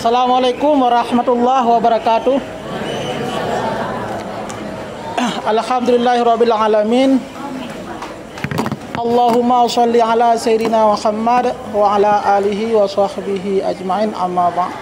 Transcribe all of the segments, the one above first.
Assalamualaikum warahmatullahi wabarakatuh. Alhamdulillahirabbil alamin. Allahumma shalli ala sayyidina Muhammad wa ala alihi wa sahbihi ajmain, amma ba'd.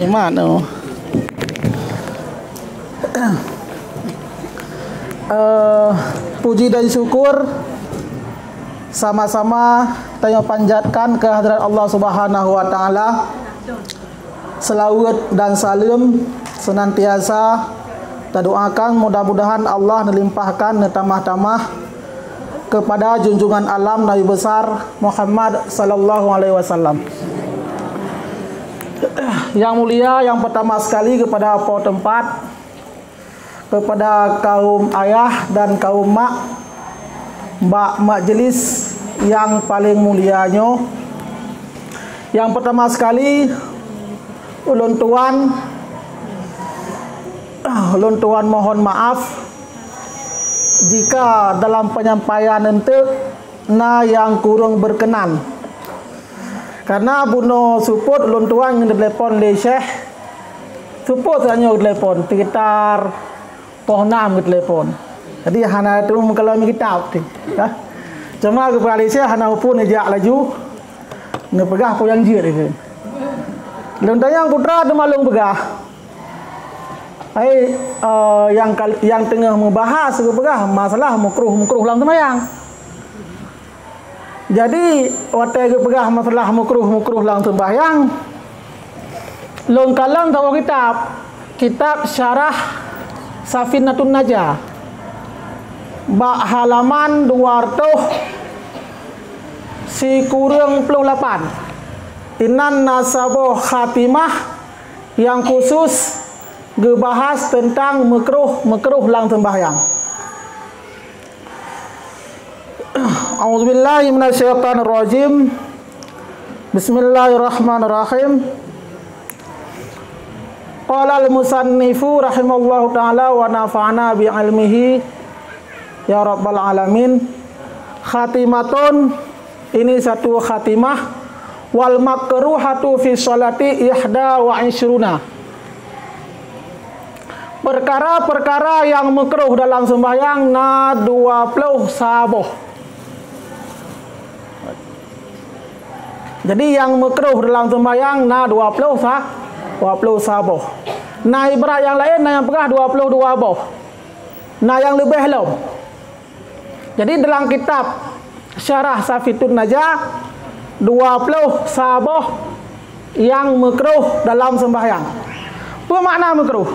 Iman puji dan syukur sama-sama kita panjatkan ke hadirat Allah Subhanahu wa taala. Selawat dan salam senantiasa kita doakan mudah-mudahan Allah melimpahkan tamah-tamah kepada junjungan alam Nabi besar Muhammad sallallahu alaihi wasallam. Yang mulia, yang pertama sekali kepada apa tempat, kepada kaum ayah dan kaum mak, mbak majlis yang paling mulianya. Yang pertama sekali ulun tuan mohon maaf jika dalam penyampaian ente yang kurang berkenan. Karena buno support ulun tuan yang telepon le Syekh support hanya telepon sekitar pohon 6 telepon. Jadi hana tu kalau mi kitab tu ya. Cuma ke Malaysia hana pun ejak laju ngepegah po yang jir ke. Ulun tanya putra tu malung pegah. Yang tengah membahas ke pegah masalah makruh lang semayang. Jadi waktu ke pegah masalah makruh lang sembahyang, long kalang tahu kitab syarah Safinatun Najah bak halaman 200 si kurang 28 inan nasabah khatimah yang khusus ngebahas tentang makruh lang sembahyang. A'udzubillahi minasyaitonirrajim. Bismillahirrahmanirrahim. Qala al-musannifu rahimallahu ta'ala wa nafa'ana bi ilmihi ya rabbal alamin. Khatimatun, ini satu khatimah. Wal makruhatu fi sholati ihda wa ishruna. Perkara-perkara yang makruh dalam sembahyang na 20 saboh. Jadi yang makruh dalam sembahyang na 20 saboh. Nah ibarat yang lain na yang pegah 22 boh. Nah yang lebih belum. Jadi dalam kitab Syarah Safinatun Najah 20 saboh yang makruh dalam sembahyang. Apa makna makruh?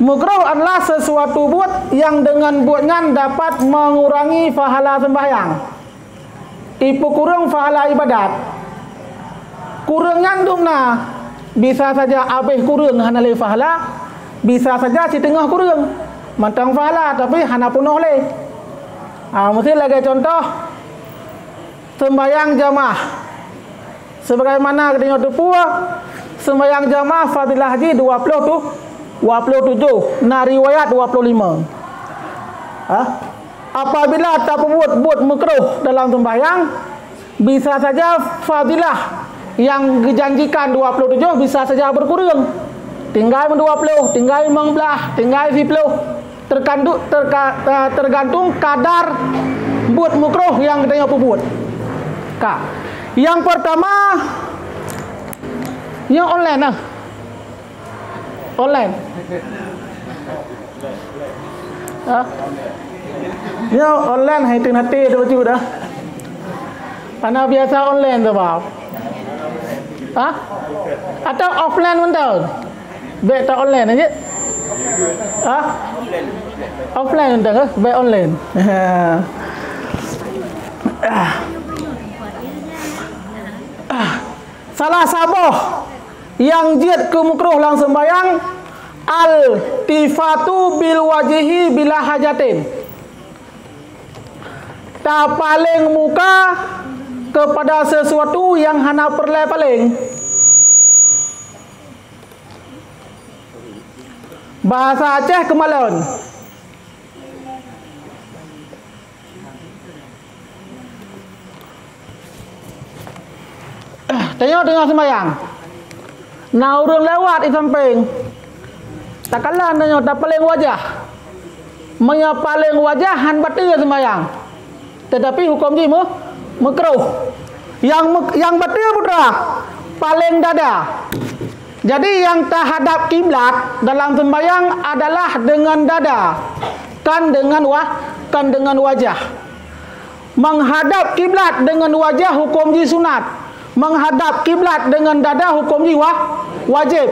Makruh adalah sesuatu buat yang dengan buatnya dapat mengurangi pahala sembahyang. Ipu kurang pahala ibadat. Kurang nyandung bisa saja habis kurang hana le pahala, bisa saja setengah kurang mantang pahala tapi hana penuh le. Mesti lagi contoh sembahyang jamaah. Sebagaimana kita tahu sembahyang jamaah fadilah haji 27, nah riwayat 25. Apabila tak buat makruh dalam sembahyang, bisa saja fadilah yang dijanjikan 27 bisa saja berkurang. Tinggal 20, tinggal 15, tinggal 10. Tergantung kadar buat makruh yang kita buat. Yang pertama yang online online. Ya online hati tu dah. Karena biasa online tu bab. Atau offline pun tahu. Baik tak online aja. Offline pun tahu, baik online. Salah saboh yang jid ke makruh lang sembayang al-tifatu bil wajhi bila hajatin. tak paling muka kepada sesuatu yang hana perle paling. Bahasa Aceh kemalon. Tengok tengah sembahyang. Nah orang lewat di samping. Tak kalah tengok tak paling wajah. Menyapaling wajah han batil sembahyang. Tetapi hukum ni makruh. Yang batil putra paling dada. Jadi yang terhadap kiblat dalam sembahyang adalah dengan dada, kan dengan wajah. Menghadap kiblat dengan wajah hukum ji sunat. Menghadap kiblat dengan dada hukum ji wajib.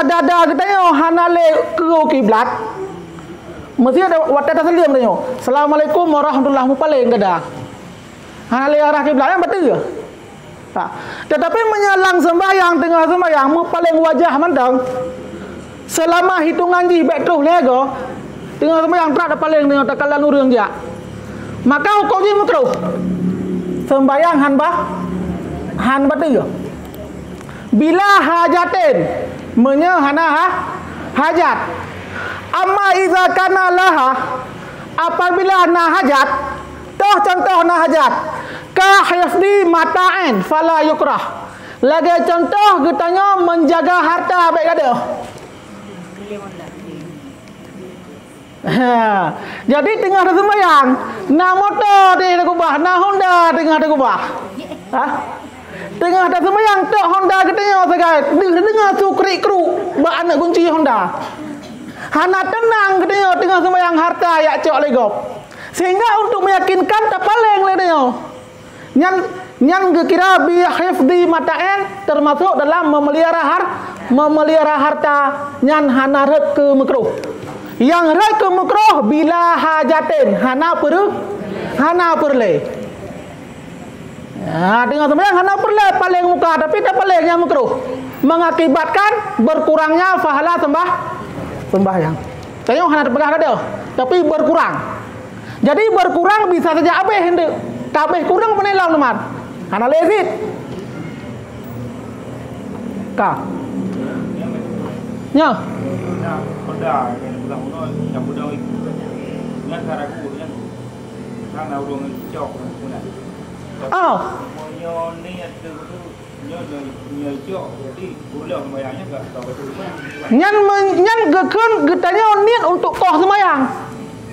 Dada kita yo hanale ke kiblat. Mesti ada waktu taslim tanya. Assalamualaikum warahmatullahi wabarakatuh dada. Hanale arah kiblat yang betul ke? Tak. Tetapi menyalang sembahyang tengah sembahyang paling wajah mandang. Selama hitungan ji baik terus lego. Tengah sembahyang tak ada paling tengok tak kalah nurung dia. Maka hukum ji makruh. Sembahyang han betul ke? Bila hajatin menyahana hajat. Amma iza kana laha apabila na hajat, toh contoh na hajat ka hifdi mata'in fala yukrah. Lagi contoh katanya menjaga harta baik ada. Jadi tengah sembahyang, na motor dia nak ubah, na Honda tengah nak ubah. Tengah dah sembahyang tok Honda katanya segai dengar tu krik-kru bak anak kunci Honda. Hana tenang katanya tengah sembahyang harta yak cok legop. Sehingga untuk meyakinkan tak paling katanya. Nyan kira bi hifdi mata'in termasuk dalam memelihara harta nyan hana red ke makruh. Yang red ke makruh bila hajatin hana perle. Tengah sembahyang hana perle paling muka tapi tak paling yang makruh. Mengakibatkan berkurangnya pahala sembahyang. Tengok hana terpegah ada tapi berkurang. Jadi berkurang bisa saja habis hendak. Tak habis kurang penelau lemar. Hana lezit. Ka. Nya. Honda yang mudah itu. Yang karaku yang hana urung cok punan. Oh. Nyan gekun getanya niat untuk koh sembahyang.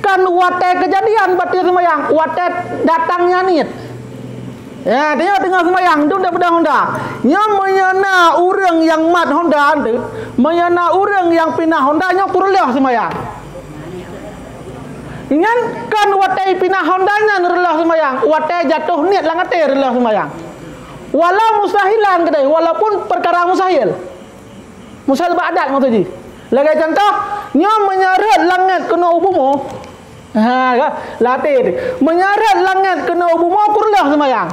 Kan wate kejadian batil sembahyang, wate datangnya niat. Ya, dia tengah sembahyang tu dah pedang Honda. Nya menyana urang yang mat Honda tu, menyana urang yang pindah Honda nya kurleh sembahyang. Ngan kan wate pindah Honda nya nerlah sembahyang, wate jatuh niat langate nerlah sembahyang. Walau mustahilan kedai, walaupun perkara mustahil. Mustahil ba'adat maksud ji. Lagi contoh, nya menyeret langit kena ubumo. Latih. Menyeret langit kena ubumo kurlah sembahyang.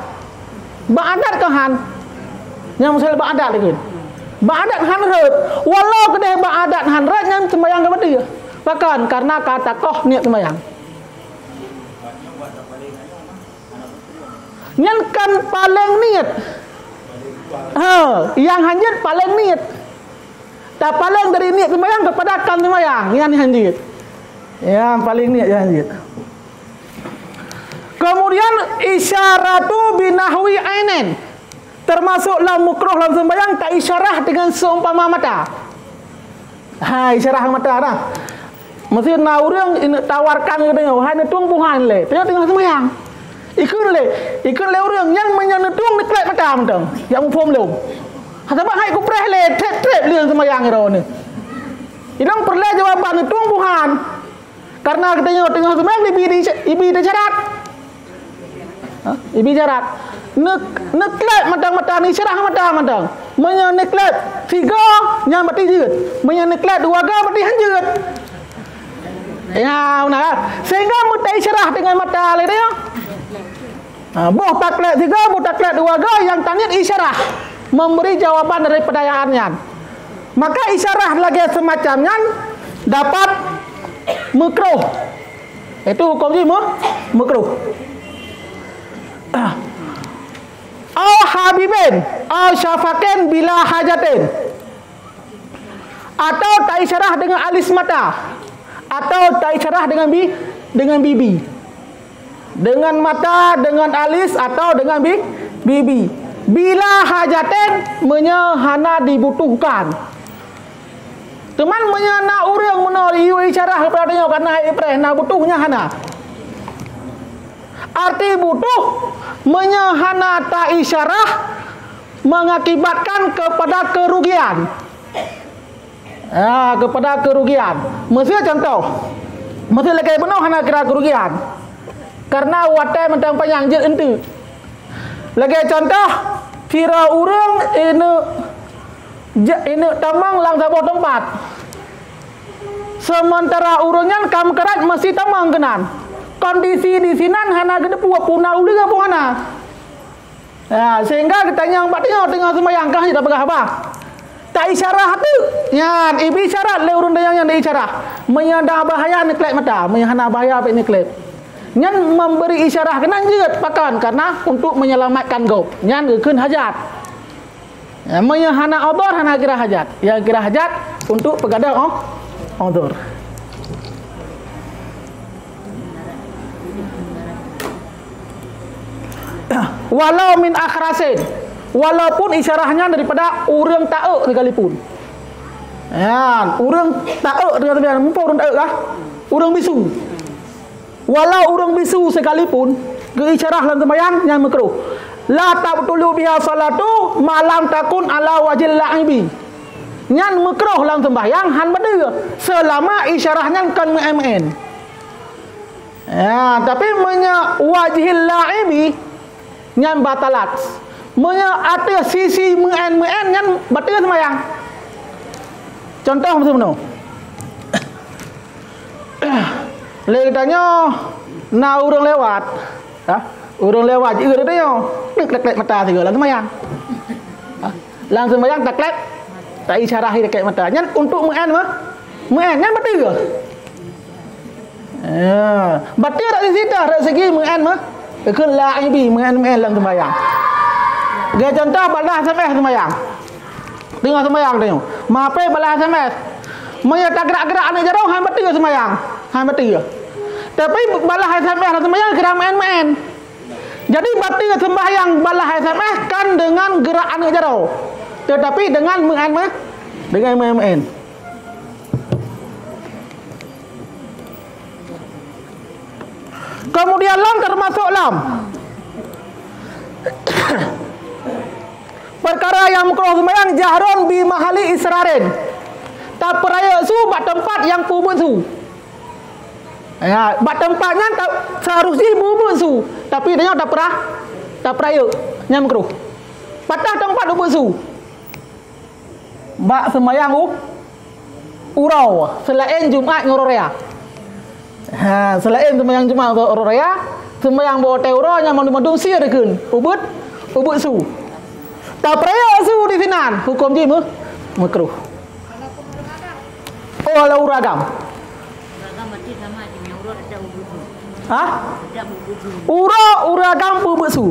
Ba'adat ke han? Nya mustahil ba'adat lagi. Ba'adat han red. Walau kedai ba'adat han red nya sembahyang ke betul. Bahkan karena kata koh niat sembahyang. Nyan kan paling niat. Yang hanjit paling niat. Tak paling dari niat sembahyang kepada kan sembahyang. Yang hanjit. Yang paling niat yang hanjit. Kemudian isyaratu binahwi ainin. Termasuklah mukruh dalam sembahyang tak isyarah dengan seumpama mata. Isyarah mata dah. Mesti nak orang tawarkan ke tengok, hai netung puhan le. Tengok sembahyang. Ikun le orang yang menyenetung dekat mata mentang. Yang mufom lu. Sebab hai ku preh le trep leung sembahyang ro ni. Idang perlu jawaban netung puhan. Karena kita tengok sembahyang ibi di syarat. Ibi syarat. Neklep matang-matang ni syarah matang-matang. Menyeneklep tiga yang berarti jeut. Menyeneklep dua ga berarti hanjeut. Ya, benar. Sehingga mutai syarah dengan mata le dia. Boh taklek tiga, boh taklek dua ga yang tanyat isyarah memberi jawaban dari pertanyaannya. Maka isyarah lagi semacamnya dapat makruh. Itu hukum ni makruh. Au habibin au syafakin bila hajatin, atau tak isyarah dengan alis mata, atau tak isyarah dengan bibi, dengan mata, dengan alis atau dengan bibi. Bila hajatin menyahana dibutuhkan. Teman menyana orang menori isyarah kepada dia kerana ipres nak butuhnya hana. Arti butuh menyahana tak isyarah mengakibatkan kepada kerugian. Kepada kerugian. Mesti contoh. Mesti lagi penuh hana kira kerugian. Karena watai mentang panjang je ente. Lagi contoh, kira orang ini tamang lang sabuh tempat. Sementara orangnya kam kerat masih tamang kenan. Kondisi di sinan hana gede puak punau liga puana. Sehingga katanya yang patnya tengah sembahyang kah tak pegah apa. Tak isyarah tu. Yan, ibu isyarat le urang yang diisyarah. Menyanda bahaya ni klep mata, menyana bahaya pe ni klep. Nyan memberi isyarah kenan jeut pakan karena untuk menyelamatkan gop. Nyan gekeun hajat. Menyana odor hana kira hajat. Yang kira hajat untuk pegadang odor. Walau min akhrasin, walaupun isyarahnya daripada orang tauk sekalipun. Orang tauk dengan mumpah orang tauk lah. Orang bisu. Walau orang bisu sekalipun, ke isyarah dalam sembahyang yang makruh. La tabtulu biha salatu malam takun ala wajil la'ibi. Yang makruh dalam sembahyang han benda selama isyarahnya kan mu'min. Tapi wajil la'ibi nyan batalat. Ada sisi mu'en nyan batal sembahyang. Contoh macam mana? Lagi tanya na orang lewat. Orang lewat juga dia. Klek-klek mata juga lang sembahyang. Lang sembahyang tak klek. Tak isyarah dekat mata. Nyan untuk mu'en nyan batal ke? Batal tak di situ dari segi mu'en Keun la'ibi mu'en lang sembahyang. Dia contoh balas SMS sembahyang. Tengah sembahyang tengok. Mape balas SMS. Maya tak gerak-gerak anak jarang han betul sembahyang. Han betul. Tapi balas SMS sembahyang kira mu'en. Jadi batal sembahyang balas SMS kan dengan gerak anak jarang. Tetapi dengan mu'en. Kemudian lam termasuk lam. Perkara yang makruh sembahyang jahrun bi mahali israrin. Tak peraya su bak tempat yang pubut su. Bak tempatnya tak seharusnya pubut su, tapi dia tak peraya yang makruh. Patah tempat pubut su. Bak sembahyang urau selain Jumaat ngororea. Selain sembahyang Jumaat ngororea, sembahyang bawa teuro yang mandung sia dekeun. Ubut su. Tak peraya su di sinan, hukum je makruh. Kalau uragam. Uragam berarti sama dengan urut ada ubut su. Ada ubut su. Uragam ubut su.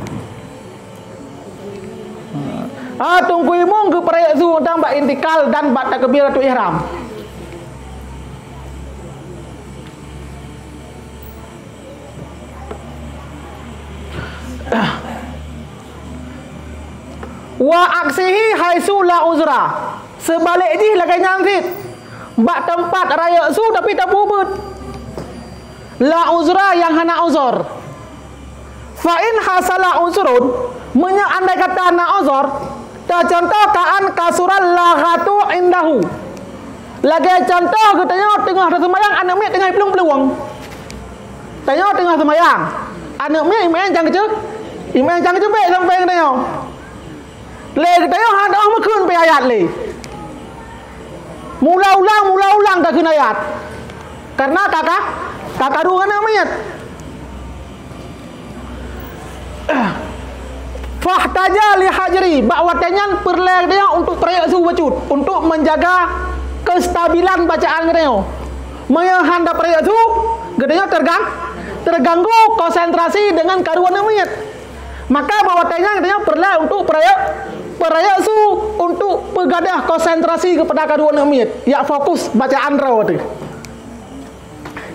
Tunggu imung ke peraya su tentang bak intikal dan bak takbiratul ihram. Wa aksihi haisu la uzra. Sebalik ji lagai nyangsit. Bak tempat raya su tapi tak pubut. La uzra yang hana uzur. Fa in hasala uzrun, andai kata na uzur, ta contoh kaan kasuran laghatu indahu. Lagi contoh katanya tengah sembahyang anak mek tengah peluang. Tanya tengah sembahyang. Anak mek imen jangan kecil. Imen jangan kecil baik sampai katanya. Le katanya ada makun pe ayat le. Mula ulang tak kena ayat. Karena kakak dua anak mayat. Fahtaja li hajri, bakwatanya perlu dia untuk teriak su bacut, untuk menjaga kestabilan bacaan dia. Maya handa teriak su, gedenya terganggu konsentrasi dengan karuan namit. Maka bahwatanya katanya perlu untuk peraya su untuk pegadah konsentrasi kepada karuan namit. Ya fokus bacaan raw tu.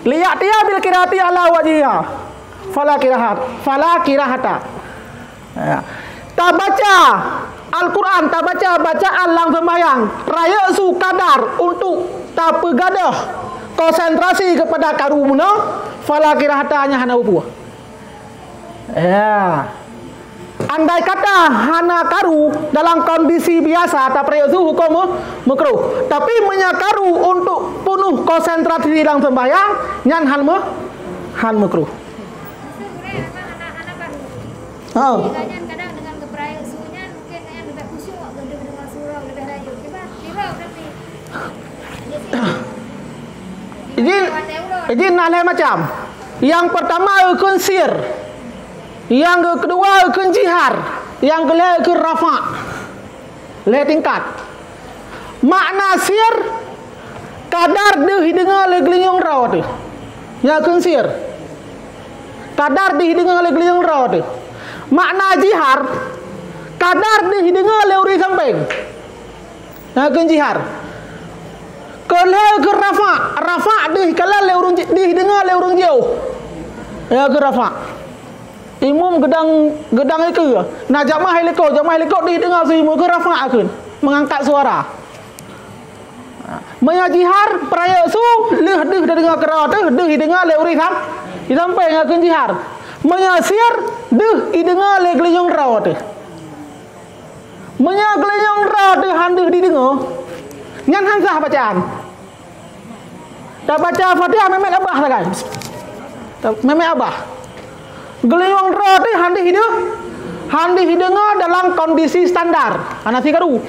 Lihat dia bil kirati ala wajhiha. Fala kirahata. Ya. Tak baca Al-Quran, tak baca bacaan lang sembahyang. Raya su kadar untuk tak pegadah konsentrasi kepada karumuna. Fala kirahatanya hana buah. Ya. Andai kata hana karu dalam kondisi biasa tak perlu su hukum makruh. Tapi menyakaru untuk penuh konsentrasi dalam sembahyang nyan han makruh. Oh. Kadang dengan keperaya suhunya mungkin yang lebih khusyuk dengan surau lebih raya. Tiba berarti. Jadi nak lain macam. Yang pertama ukun sir. Yang kedua ukun jihar. Yang kedua ukun rafa'. Le tingkat. Makna sir kadar deh dengar le gelinyong raw tu. Yang ukun sir. Kadar deh dengar le gelinyong raw tu. Makna jihar kadar deh dengar le uri samping. Yang ukun jihar. Kalau ke rafa deh kalau le urang deh dengar le urang jauh. Ya ke rafa. Imam gedang itu. Nak jamaah helikop deh dengar si imam ke rafa akun mengangkat suara. Menyajihar peraya su leh deh dengar kerau tu deh dengar le uri sampai akun jihar. Menyasir deh dengar le gelenyong raw tu. Gelenyong raw tu handeh didengar. Nyan hansah bacaan. Tak baca Fatihah memek abah tak kan? Memek abah. Gelenyong raw tu handeh dengar dalam kondisi standar. Hanasi karu.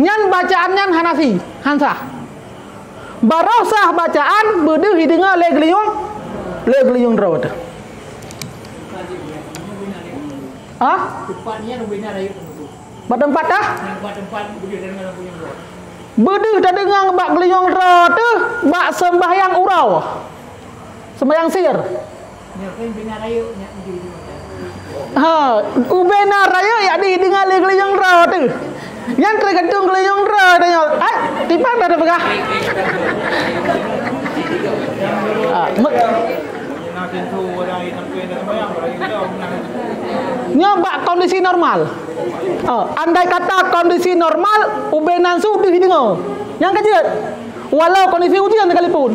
Nyan bacaan nyan hanasi, hansah. Barosah bacaan bedeh dengar le gelenyong raw tu. Ah? Tempatnya nak benar ayo tu. Tempat dah? Tempat begitu dengan gelenyong raw. Bedeh dah dengar bak gelenyong raw tu, bak sembahyang urau. Sembahyang sir. Nya kan benar ayo nya di. Ubena raya ya di dengar le gelenyong raw tu. Yang tergantung gelenyong raw tu. Tipang dah pegah. Nyobak kondisi normal. Andai kata kondisi normal ubenan su didengar. Yang kecil. Walau kondisi ujian sekalipun.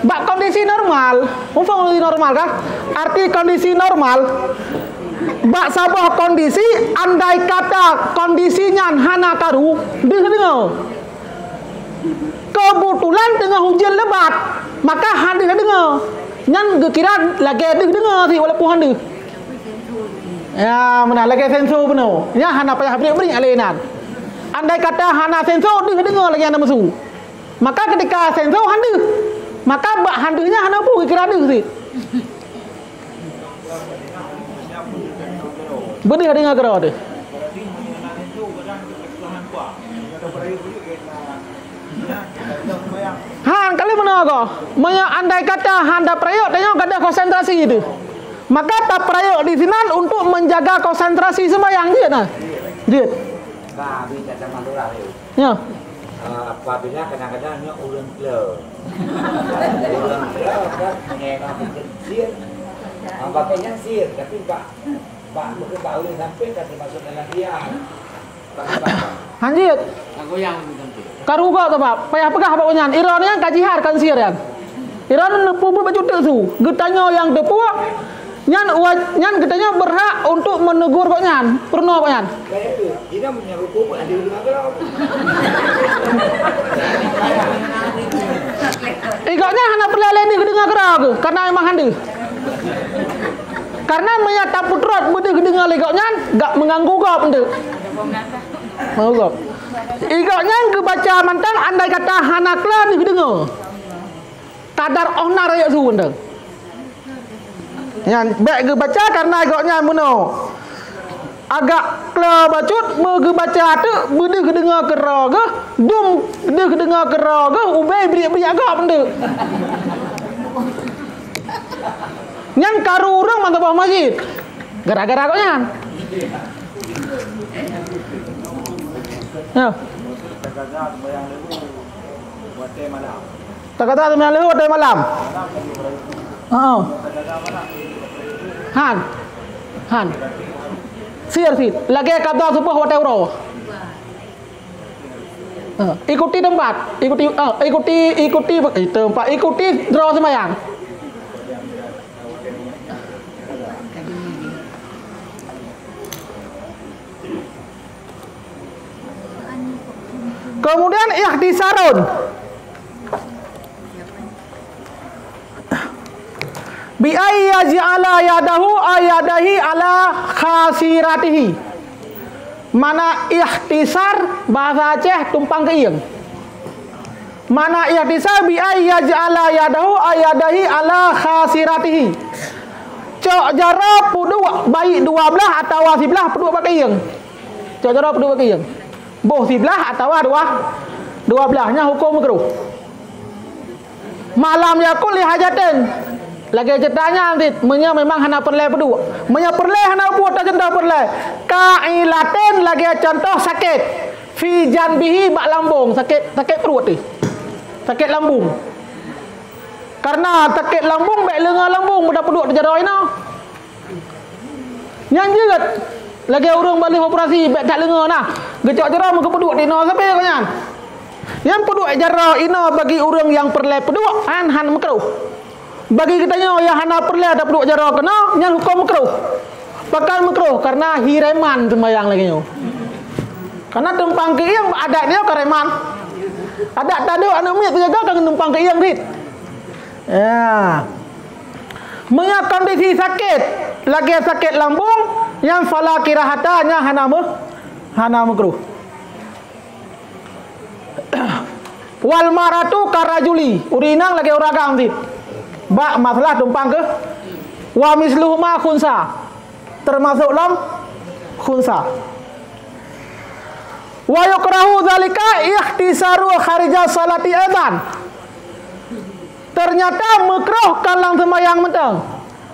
Bak kondisi normal. Mufang kondisi normal kah? Arti kondisi normal. Bak sabah kondisi andai kata kondisinya hana karu didengar. Kebetulan tengah hujan lebat, maka handeh dengar. Nyan kira lagi dengar si walaupun handeh. Ya, mana lagi sensor benar. Ya hana payah beri alenan. Andai kata hana sensor dengar lagi anda masuk. Maka ketika sensor handeh, maka bak handehnya hana pun kira handeh si. Benih dengar kerau tu. Han kali mana kau? Maya andai kata handa prayok tengok kada konsentrasi itu. Maka tak prayok di sini untuk menjaga konsentrasi sembahyang dia nah. Dia. Bah, bisa sama lurah itu. Ya. Apabila kadang-kadang nya ulun kleu. Ulun kleu kan mengenal kecil. Pakainya sir, tapi bukan Pak ulun sampai kasih masuk dalam dia. Hanjit. Goyang nanti. Karuga tu pak, payah pegah pak onyan. Ironnya kajihar kan sir kan. Iron nepu baju tu. Getanya yang tepu nyan getanya berhak untuk menegur kok nyan. Purno kok nyan. Kayak tu, dia punya hukum ada di mana. Ikatnya hana perlahan ni dengar kerau ke? Karena memang handi. Karena menyata putrot bedeh dengar ikatnya gak mengganggu kau benda. Mau kau. Ikatnya kebaca mantang andai kata hana klan ni dengar. Kadar onar ayak su benda. Yang baik kebaca karena ikatnya muno. agak kelar bacut merge baca tu benda kedengar kera ke dum benda kedengar kera ke ubay beri agak benda nyan karu orang mantap masjid gara-gara kau nyan ya Kata-kata sembahyang dulu buat teh malam. kata sembahyang lehu dari malam Han Siar sih, lagi kata subuh hotel ro. Ikuti tempat, ikuti tempat, ikuti draw sembahyang. Kemudian ikhtisarun. Bi ayyaj'ala yadahu ayadahi ala khasiratihi. Mana ikhtisar bahasa Aceh tumpang keiyang. Mana ikhtisar bi ayyaj'ala yadahu ayadahi ala khasiratihi. Cok jara pudu baik dua belah atau sebelah pudu pakai iyang. Cok jara pudu pakai iyang. Boh sebelah atau dua belahnya hukum makruh. Malam yakul li hajatin. Lagi ceritanya nanti, memang hana perleh berdua. Perleh hana buat contoh perleh. Kailatin lagi contoh sakit. Fi janbihi bak lambung, sakit perut ni. Sakit lambung. Karena sakit lambung baik lengan lambung mudah peduk terjarai no. Yang juga lagi orang balik operasi baik tak lengan nah. Gecok jarah muka peduk di no sampai kau nyan. Yang peduk jarah ina bagi orang yang perleh peduk han makruh. Bagi kitanya yang hana perleh ada peduk jarah kena nyan hukum makruh. Bakal makruh karena hireman sembahyang lagi nyo. Karena tumpang ke yang adat dia kareman. Adat tak ada anak miat terjaga kan tumpang ke yang dit. Ya. Mengat kondisi sakit, lagi sakit lambung yang fala kirahatanya hana makruh. Wal maratu karajuli, urinang lagi uragam dit. Bak masalah tumpang ke wa misluhu ma khunsa. Termasuk lam khunsa. Wa yukrahu zalika ikhtisaru kharija salati adzan. Ternyata makruh kalang sembahyang mentang.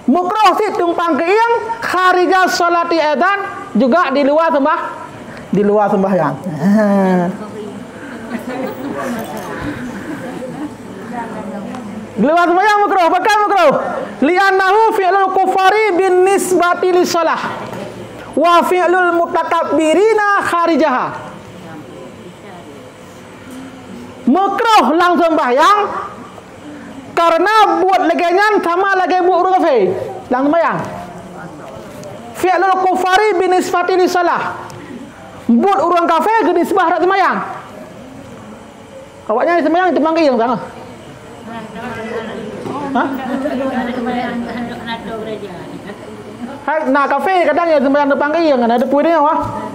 Makruh si tumpang ke iyang kharija salati adzan juga di luar sembahyang. Di luar sembahyang makruh, bakal makruh. Li'annahu fi'lul kufari bin nisbati lis shalah wa fi'lul mutakabbirina kharijaha. Makruh langsung sembahyang karena buat legenyan sama lagi buat orang kafir langsung sembahyang. Fi'lul kufari bin nisbati lis shalah. Buat orang kafir ke nisbah dak sembahyang. Awaknya sembahyang tumpang ke iyang sana. Nah kafe kadang ya sembahyang depan ke iyang ada punya wah.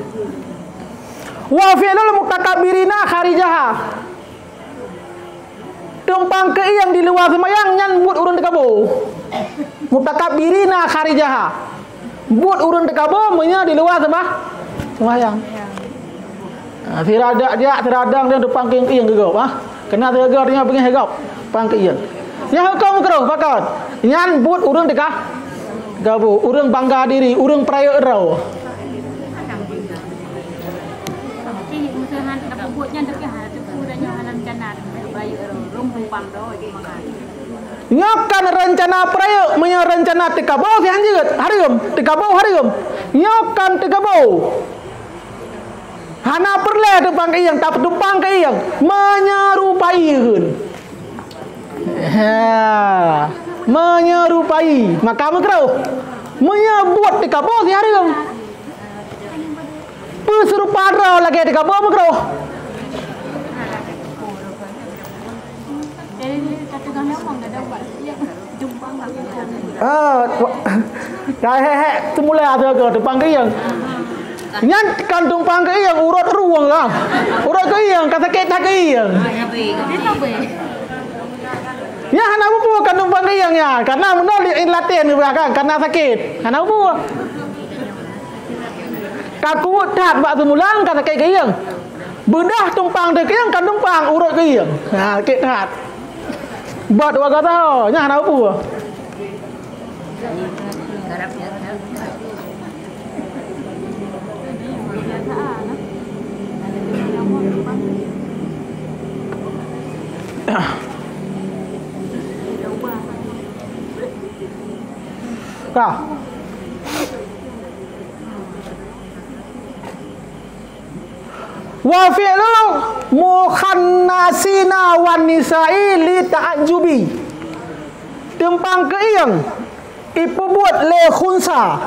Wa fi'lul mutakabbirina kharijaha. Tumpang ke iyang di luar sembahyang nyan buat urun dekabo. Mutakabbirina kharijaha. Buat urun dekabo menya di luar sembahyang. Tiradang dia depan ke iyang gegap ah. Kena tegar dia pengen hegap pang ke iyang. Yang hukum makruh bakal. Nyan buat urang gabo, urang bangga diri, urang peraya erau. Nyokan rencana peraya, punya rencana tikabau sihan juga, harigam, tikabau harigam. Nyokan tikabau. Hana perleh depan ke iyang, tak tumpang ke iyang, menyerupaikeun. Menyerupai maka makruh menyebut di kabur si hari kan perserupaan lagi di kabur makruh. Semula ada ke depan ke yang nyan kan tumpang ke yang urut ruang lah urut ke yang kata kita ke yang ya hana bubu kan tumpang ke iyang ya karena menolak latihan kan karena sakit hana bubu Kaku tat bak semulang kata kai kiyang. Bedah tumpang de kiyang kan tumpang urut kiyang. Ha kek tat. Buat dua kata nya nak apa? Kah? Wa fi'lu mukhannasina wan nisa'i li ta'ajjubi. Tempang keiyang ipu buat le khunsa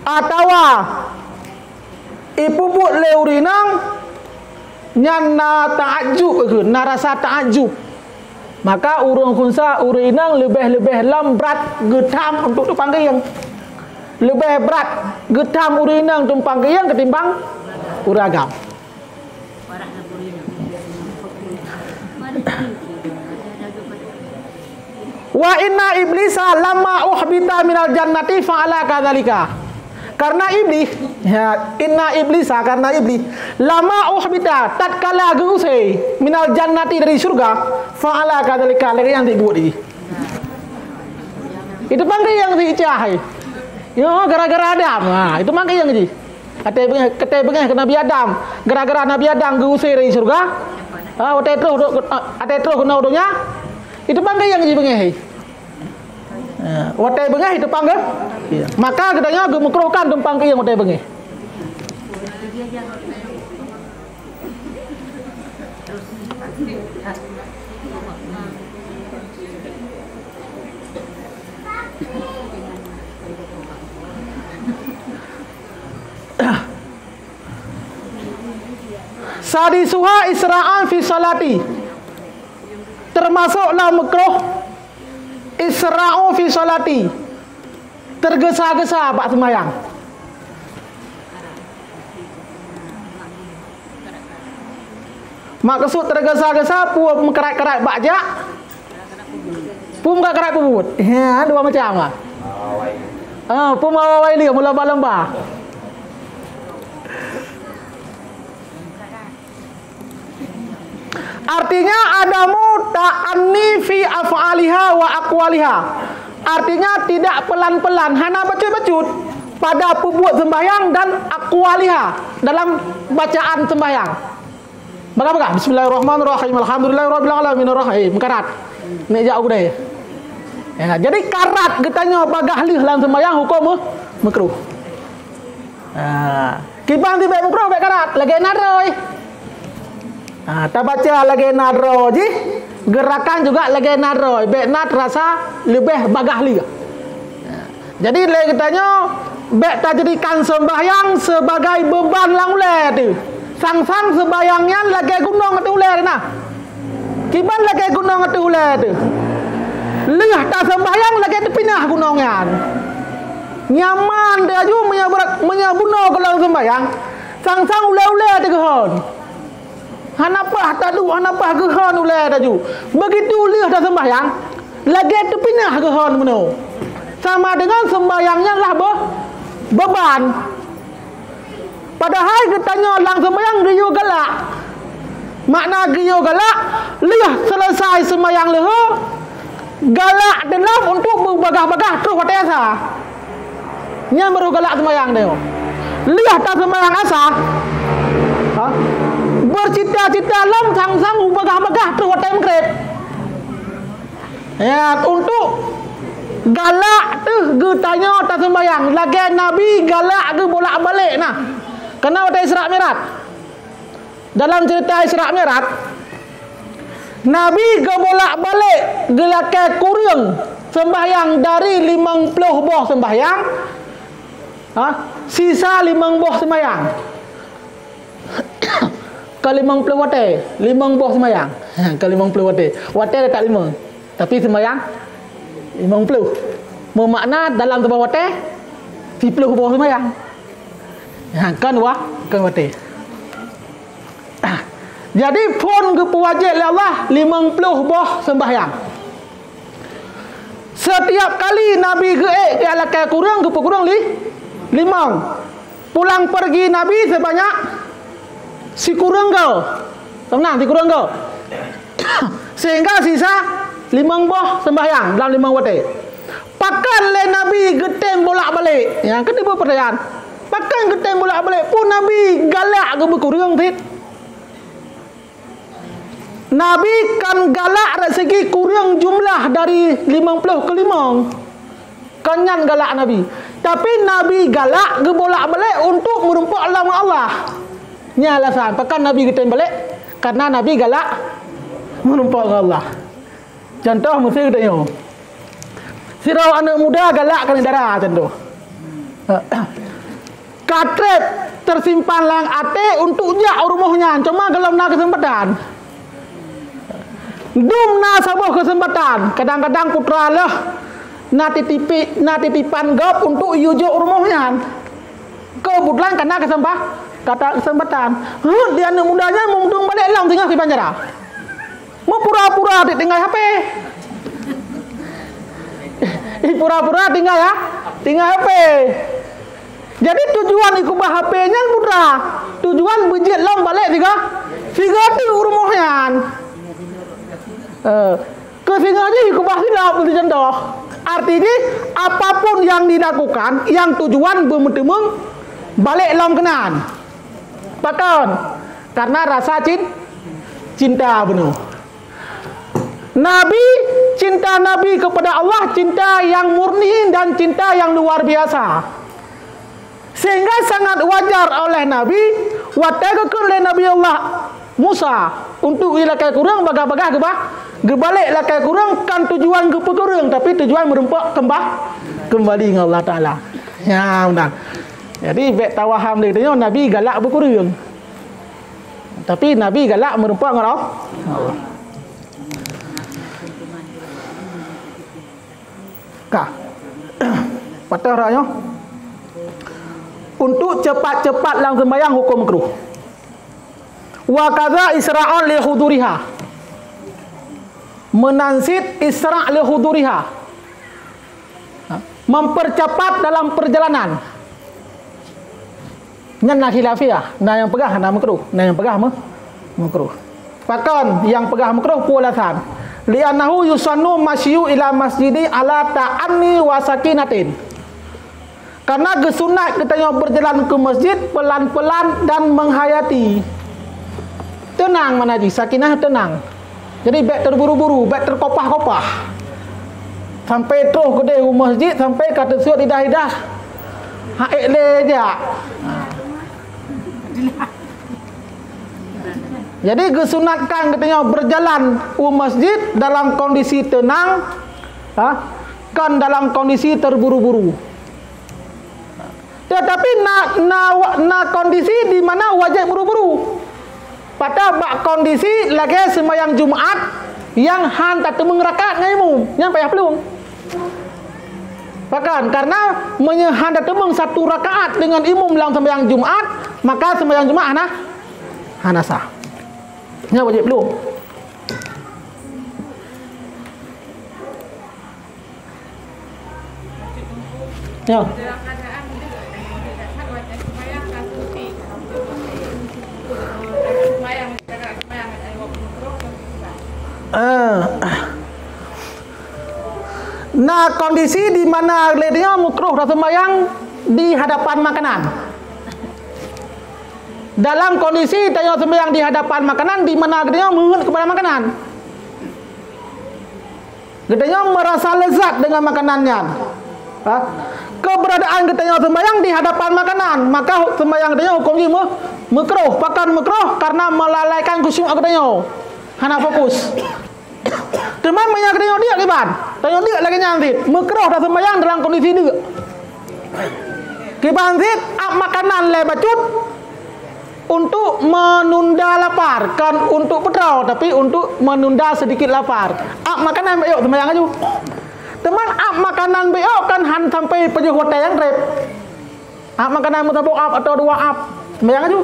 atawa ipu buat le urinang nyan na ta'ajjub ke na rasa ta'ajjub. Maka urang khunsa urinang lebih-lebih lambat getam untuk tumpang keiyang. Lebih berat getam urinang tumpang keiyang ketimbang uragam. Wa inna iblisa lamma uhbita minal jannati fa'ala kadzalika. Karena iblis, ya, inna iblisa karena iblis lama uhbita tatkala diusir minal jannati dari surga fa'ala kadzalika lagi yang dibuat ini. Itu panggil yang dicahai. Yo gara-gara Adam. Nah, itu panggil yang ini. Kata bengah ke Nabi Adam. Gara-gara Nabi Adam diusir dari surga. Ate terus kena udunya. Itu panggil yang ini bengah. Watai bengah itu panggil. Ya. Maka katanya gemukrohkan tumpang ke yang watai bengah. Sadisuha isra'an fi salati. Termasuklah makruh isra'u fi salati. Tergesa-gesa bak sembahyang. Maksud tergesa-gesa pu mengkerat-kerat bak jak. Pu mengkerat pubut. Ya, dua macam ah. Pu mawai dia mula lembah. Artinya adamu ta'anni fi af'aliha wa aqwaliha. Artinya tidak pelan-pelan, hanya bacut-bacut pada pembuat sembahyang dan aqwaliha dalam bacaan sembahyang. Bagaimana? Bismillahirrahmanirrahim. Alhamdulillahirabbil alamin arrahim. Karat. Nek jak udah. Ya, jadi karat getanya bagah lih dalam sembahyang hukum makruh. Kibang tiba makruh baik karat, lagi naroi. Tak baca lagi nadro je, gerakan juga lagi nadro. Bek nat rasa lebih bagah liga. Jadi lagi tanya, bek tak jadikan sembahyang sebagai beban lang ulai tu. Sang-sang sembahyangnya lagi gunung tu ulai na. Kiban lagi gunung tu ulai tu. Lih tak sembahyang lagi terpindah gunungnya. Nyaman dia ju menyabuno kalau sembahyang. Sang-sang ulai-ulai tu kehon. Hanapa tadu hanapa gehon ulai daju. Begitu lihat dah sembahyang, lagi terpindah gehon meno. Sama dengan sembahyangnya lah beban. Padahal katanya lang sembahyang giyo galak. Makna giyo galak, lihat selesai sembahyang leho, galak dalam untuk berbagah-bagah terus watai asa. Nya baru galak sembahyang dia. Lihat tak sembahyang asa. Ha? Bercita-cita lam sang-sang ubagah-bagah tu watai mengkrep. Ya, untuk galak tu getanya tak sembahyang. Lagi Nabi galak ke bolak-balik nah. Kena watai Isra' Mi'raj. Dalam cerita Isra' Mi'raj, Nabi ke bolak-balik gelakai kurang sembahyang dari 50 boh sembahyang. Sisa 5 boh sembahyang. Ke 50 watai, 5 boh sembahyang. Ke 50 watai. Watai tak 5. Tapi sembahyang 50. Bermakna dalam sebuah watai 10 boh sembahyang. Kan watai. Jadi pun ke pewajib oleh Allah 50 boh sembahyang. Setiap kali Nabi geek ke alakai kurang ke kurang 5. pulang pergi Nabi sebanyak si kurang ke? Tenang, si kurang ke? Sehingga sisa 5 buah sembahyang dalam 5 waktu. Pakan le Nabi getem bolak-balik. Yang kedua pertanyaan. Pakan getem bolak-balik pun Nabi galak ke berkurang tit. Nabi kan galak dari segi kurang jumlah dari 50 ke 5. Kanyan galak Nabi. Tapi Nabi galak ke bolak-balik untuk merumpak lama Allah. Ini alasan. Pakan Nabi getem balik karena Nabi galak merumpak Allah. Contoh mesti kita tengok. Sirau anak muda galak kan darah contoh. Katrep tersimpan lang ate untuk jak rumahnya. Cuma kalau nak kesempatan. Dum na sabuh kesempatan. Kadang-kadang putra lah na titipan gop untuk yujuk rumahnya. Kebetulan kena kesempatan. Dia anak mudanya mundung balik lang tinggal di Banjara. Mau pura-pura tinggal HP. Pura-pura tinggal ya, tinggal HP. Jadi tujuan ikubah HP-nya putra. Tujuan bejit lom balik tiga tu rumahnya. Ke singa aja ikubah silap itu contoh. Artinya apapun yang dilakukan, yang tujuan bermutemung balik lom kenan. Paton. Karena rasa cinta penuh. Nabi, cinta Nabi kepada Allah, cinta yang murni dan cinta yang luar biasa. Sehingga sangat wajar oleh Nabi, wataqul oleh Nabi Allah Musa untuk ilakai kurang bagah-bagah gebalik lakai kurang kan tujuan ke kurang, tapi tujuan merempak kembali dengan Allah Taala. Ya, benar. Jadi bek tawaham dia Nabi galak berkurang. Tapi Nabi galak merempak dengan Allah. Kah? Patah raya. Untuk cepat-cepat lang sembahyang hukum makruh. Wa kadza isra'an li huduriha. Menansit isra' li huduriha. Mempercepat dalam perjalanan. Nyana khilafiyah, nah yang pegah nah makruh, nah yang pegah makruh. Pakan yang pegah makruh pualasan. Li'annahu yusannu masyu ila masjidi ala ta'anni wa sakinatin. Karena gesunat kita yang berjalan ke masjid pelan-pelan dan menghayati. Tenang manaji, sakinah tenang. Jadi baik terburu-buru, baik terkopah-kopah. Sampai terus ke dia masjid sampai kata surat idah-idah. Haik le je. Jadi kesunatkan katanya berjalan ke masjid dalam kondisi tenang, kan dalam kondisi terburu-buru. Tetapi na kondisi di mana wajib buru-buru. Pada bak kondisi lagi sembahyang Jumat yang hantar temeng rakaat ngaimu, yang payah belum. Bahkan karena menyehantar temeng satu rakaat dengan imam dalam sembahyang Jumat, maka sembahyang Jumat hana sah. Nya wajib belum. Ya. Nah, kondisi di mana dia makruh sembahyang di hadapan makanan. Dalam kondisi tanya sembahyang di hadapan makanan di mana dia mengingat kepada makanan. Dia merasa lezat dengan makanannya. Keberadaan kita sembahyang di hadapan makanan, maka sembahyang dia hukumnya makruh. Bahkan makruh karena melalaikan khusyuk katanya. Hana fokus. Teman banyak dia liban. Tanya dia lagi nyantit. Makruh dah sembahyang dalam kondisi dia. Kibantit makanan le bacut untuk menunda lapar, kan untuk petrau tapi untuk menunda sedikit lapar. Makanan bayok sembahyang aja. Teman makanan bayok kan han sampai pejuh hotel yang rep. Makanan mutabok atau dua sembahyang aja.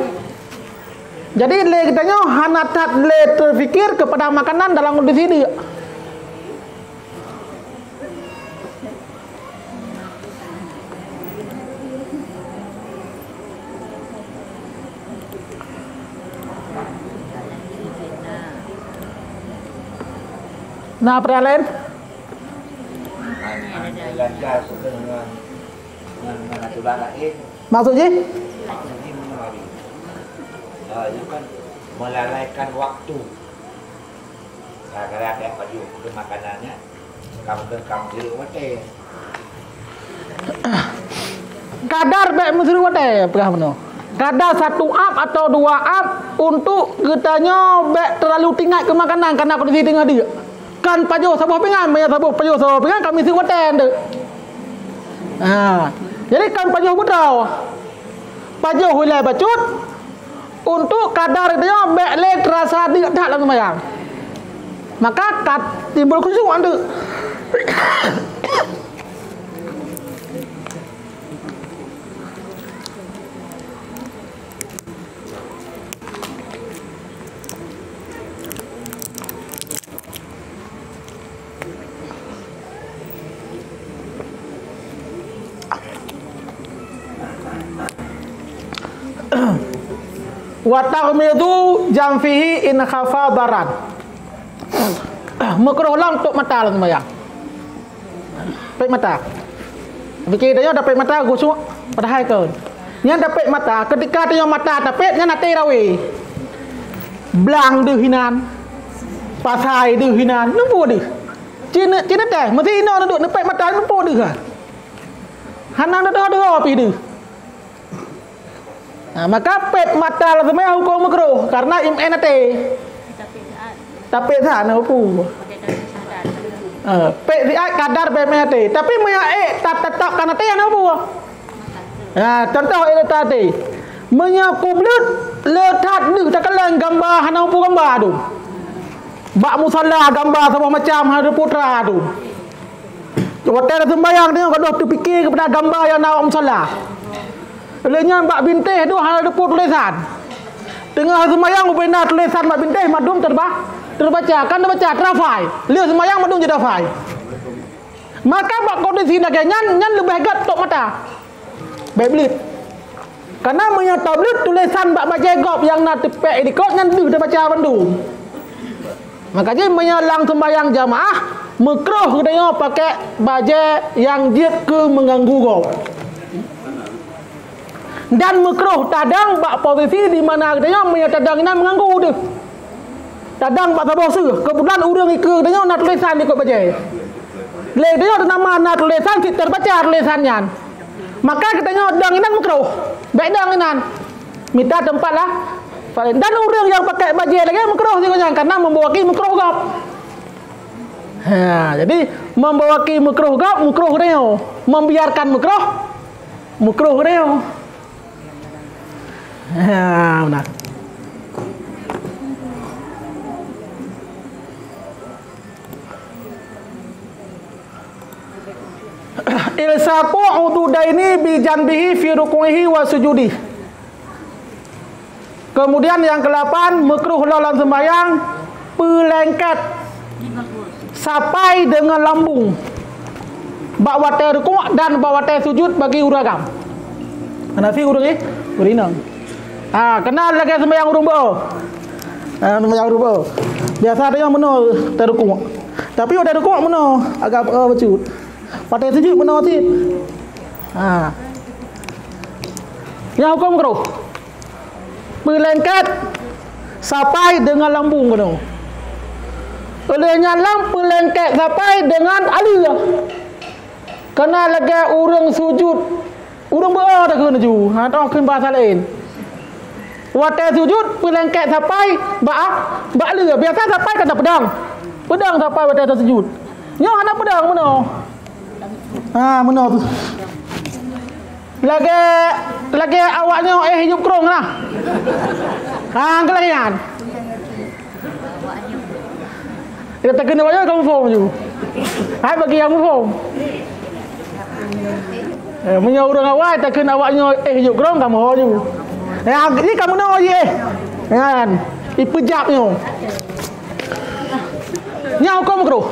Jadi le katanya hanatat le terfikir kepada makanan dalam kondisi dia. Nah, perkara lain. Lancar dengan aturan lain. Maksudnya? Maksudnya menawari. Itu kan melalaikan waktu. Kadang-kadang kayak baju ke makanannya, kamu diri wate. Kadar baik mesti wate pernah mana? Kadar 1 up atau 2 up untuk katanya baik terlalu tinggal ke makanan karena kondisi dengan dia. Kan pajo sabah pingan, maya sabah pajo sabah pingan kami mesti wate ande. Jadi kan pajo betul. Pajo hulai bacut untuk kadar dia baik le terasa dia tak dalam sembahyang. Maka timbul khusyuk anda. Wa taghmidu jamfihi in khafa daran. Makruh lah untuk mata lah sembahyang. Pek mata. Fikir dia dapat mata gusuk padahal ke. Yang dapat mata ketika dia mata dapat yang nanti rawi. Blang dia hinan. Pasai dia hinan, nampu dia. Cina teh mesti ino duduk dapat mata nampu dia. Hanang dah api dia. Maka pet mata lah sembahyang hukum makruh karena im'an nanti. Tapi tak nak apa. Pek siat kadar BMT. Tapi maya tak tetap kan nanti yang apa. Contoh itu tadi. Menyakublut letak ni tak kelang gambar hana apa gambar tu. Bak musalla gambar sama macam ada putra tu. Waktu sembahyang dia kalau terfikir kepada gambar yang nak musalla. Olehnya bak bintih tu ada tulisan. Tengah sembahyang benar tulisan bak bintih madum terbaca kan terbaca trafai lihat sembahyang madung je trafai maka bak kondisi nak nyan lebih agak tok mata belit karena menyata belit tulisan bak baca gop yang nak tepek dikot nyan tu dah baca bandung makanya menyalang sembahyang jamaah makruh katanya pakai baju yang jit ke mengganggu gop dan makruh tadang bak posisi di mana katanya menyata tadang ini mengganggu dia. Kadang pak sabah su, kebetulan orang ikut dia nak tulisan ikut baca. Le dia ada nama nak tulisan kita terbaca tulisannya. Maka katanya dang inan makruh. Baik dang inan. Minta tempat lah. Dan orang yang pakai baju lagi makruh juga karena membawaki makruh gap. Jadi membawaki makruh gap makruh dia. Membiarkan makruh dia. Benar. Ilsaqu ududaini bi janbihi fi ruku'ihi wa sujudi. Kemudian yang ke-8 makruh dalam sembahyang pelengket sampai dengan lambung. Bak wate rukuk dan bak wate sujud bagi uragam. Hanafi urang urinang. Kenal lagi sembahyang urung bo. Sembahyang urung bo. Biasa dia meno terukuk. Tapi udah rukuk meno agak bercut. Pada sujud benar sih. Yang hukum makruh. Pelengket sampai dengan lambung benar. Olehnya pelengket sampai dengan alia. Kena lagi orang sujud. Orang berada tak kena ju. Tak kena bahasa lain. Waktu sujud pelengket sampai bak alia. Biasa sampai kata pedang. Pedang sampai waktu sujud. Nyo ada pedang mana? Benar tu. Lagi awaknya hidup kerong lah. Kelahian. Kita tak kena banyak kamu form je. Hai bagi kamu form. Punya orang awak tak kena awaknya hidup kerong kamu je. Ni kamu nak je. Kan. Ipejapnya. Ni hukum makruh.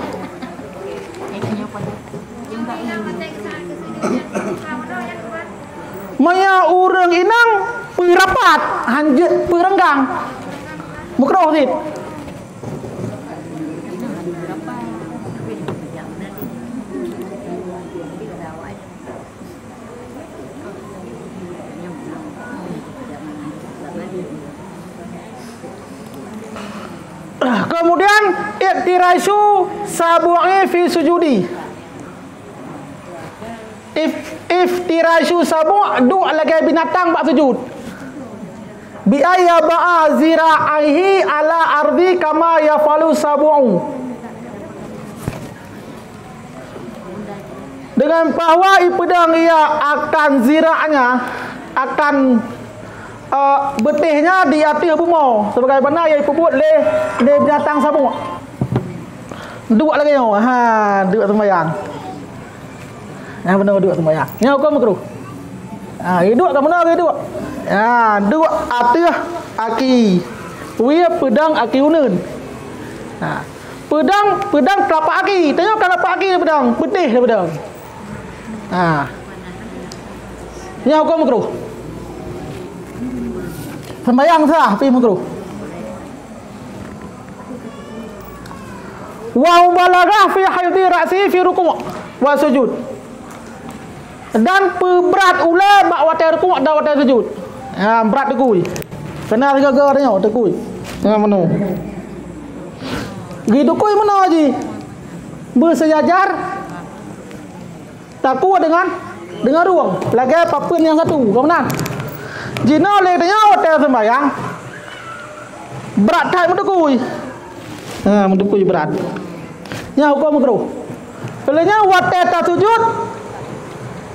Maya orang inang pirapat hanjut pirenggang makruh sih. Kemudian iktirasu sabu'i fi sujudi. Iftirasu sabu' du' lagi binatang bak sujud. Bi ayya ba'a zira'ihi ala ardi kama yafalu sabu'u. Dengan bahawa pedang ia akan zira'nya akan betihnya di atas bumi sebagaimana ia puput le binatang sabuk. Dua lagi yo. Dua sembahyang. Yang benar dua sembahyang. Yang hukum makruh. Dua kat mana ke dua? Dua atas aki. Wia pedang aki unun. Pedang telapak aki. Tengok telapak aki pedang, betih dia pedang. Yang hukum makruh. Sembahyang sah tapi makruh. Wa mubalaghah fi haidhi ra'si fi ruku' wa sujud. Dan berat ular bak watai ruku' dan watai sujud. Berat tekui. Kena tiga-tiga tengok tekui. Dengan menu. Gitu kui mana haji? Bersejajar takut dengan ruang. Lagi papun yang satu. Kemudian jina le tanya hotel sembahyang. Berat tak mendukui. Mendukui berat. Nya hukum makruh. Pelanya hotel tak sujud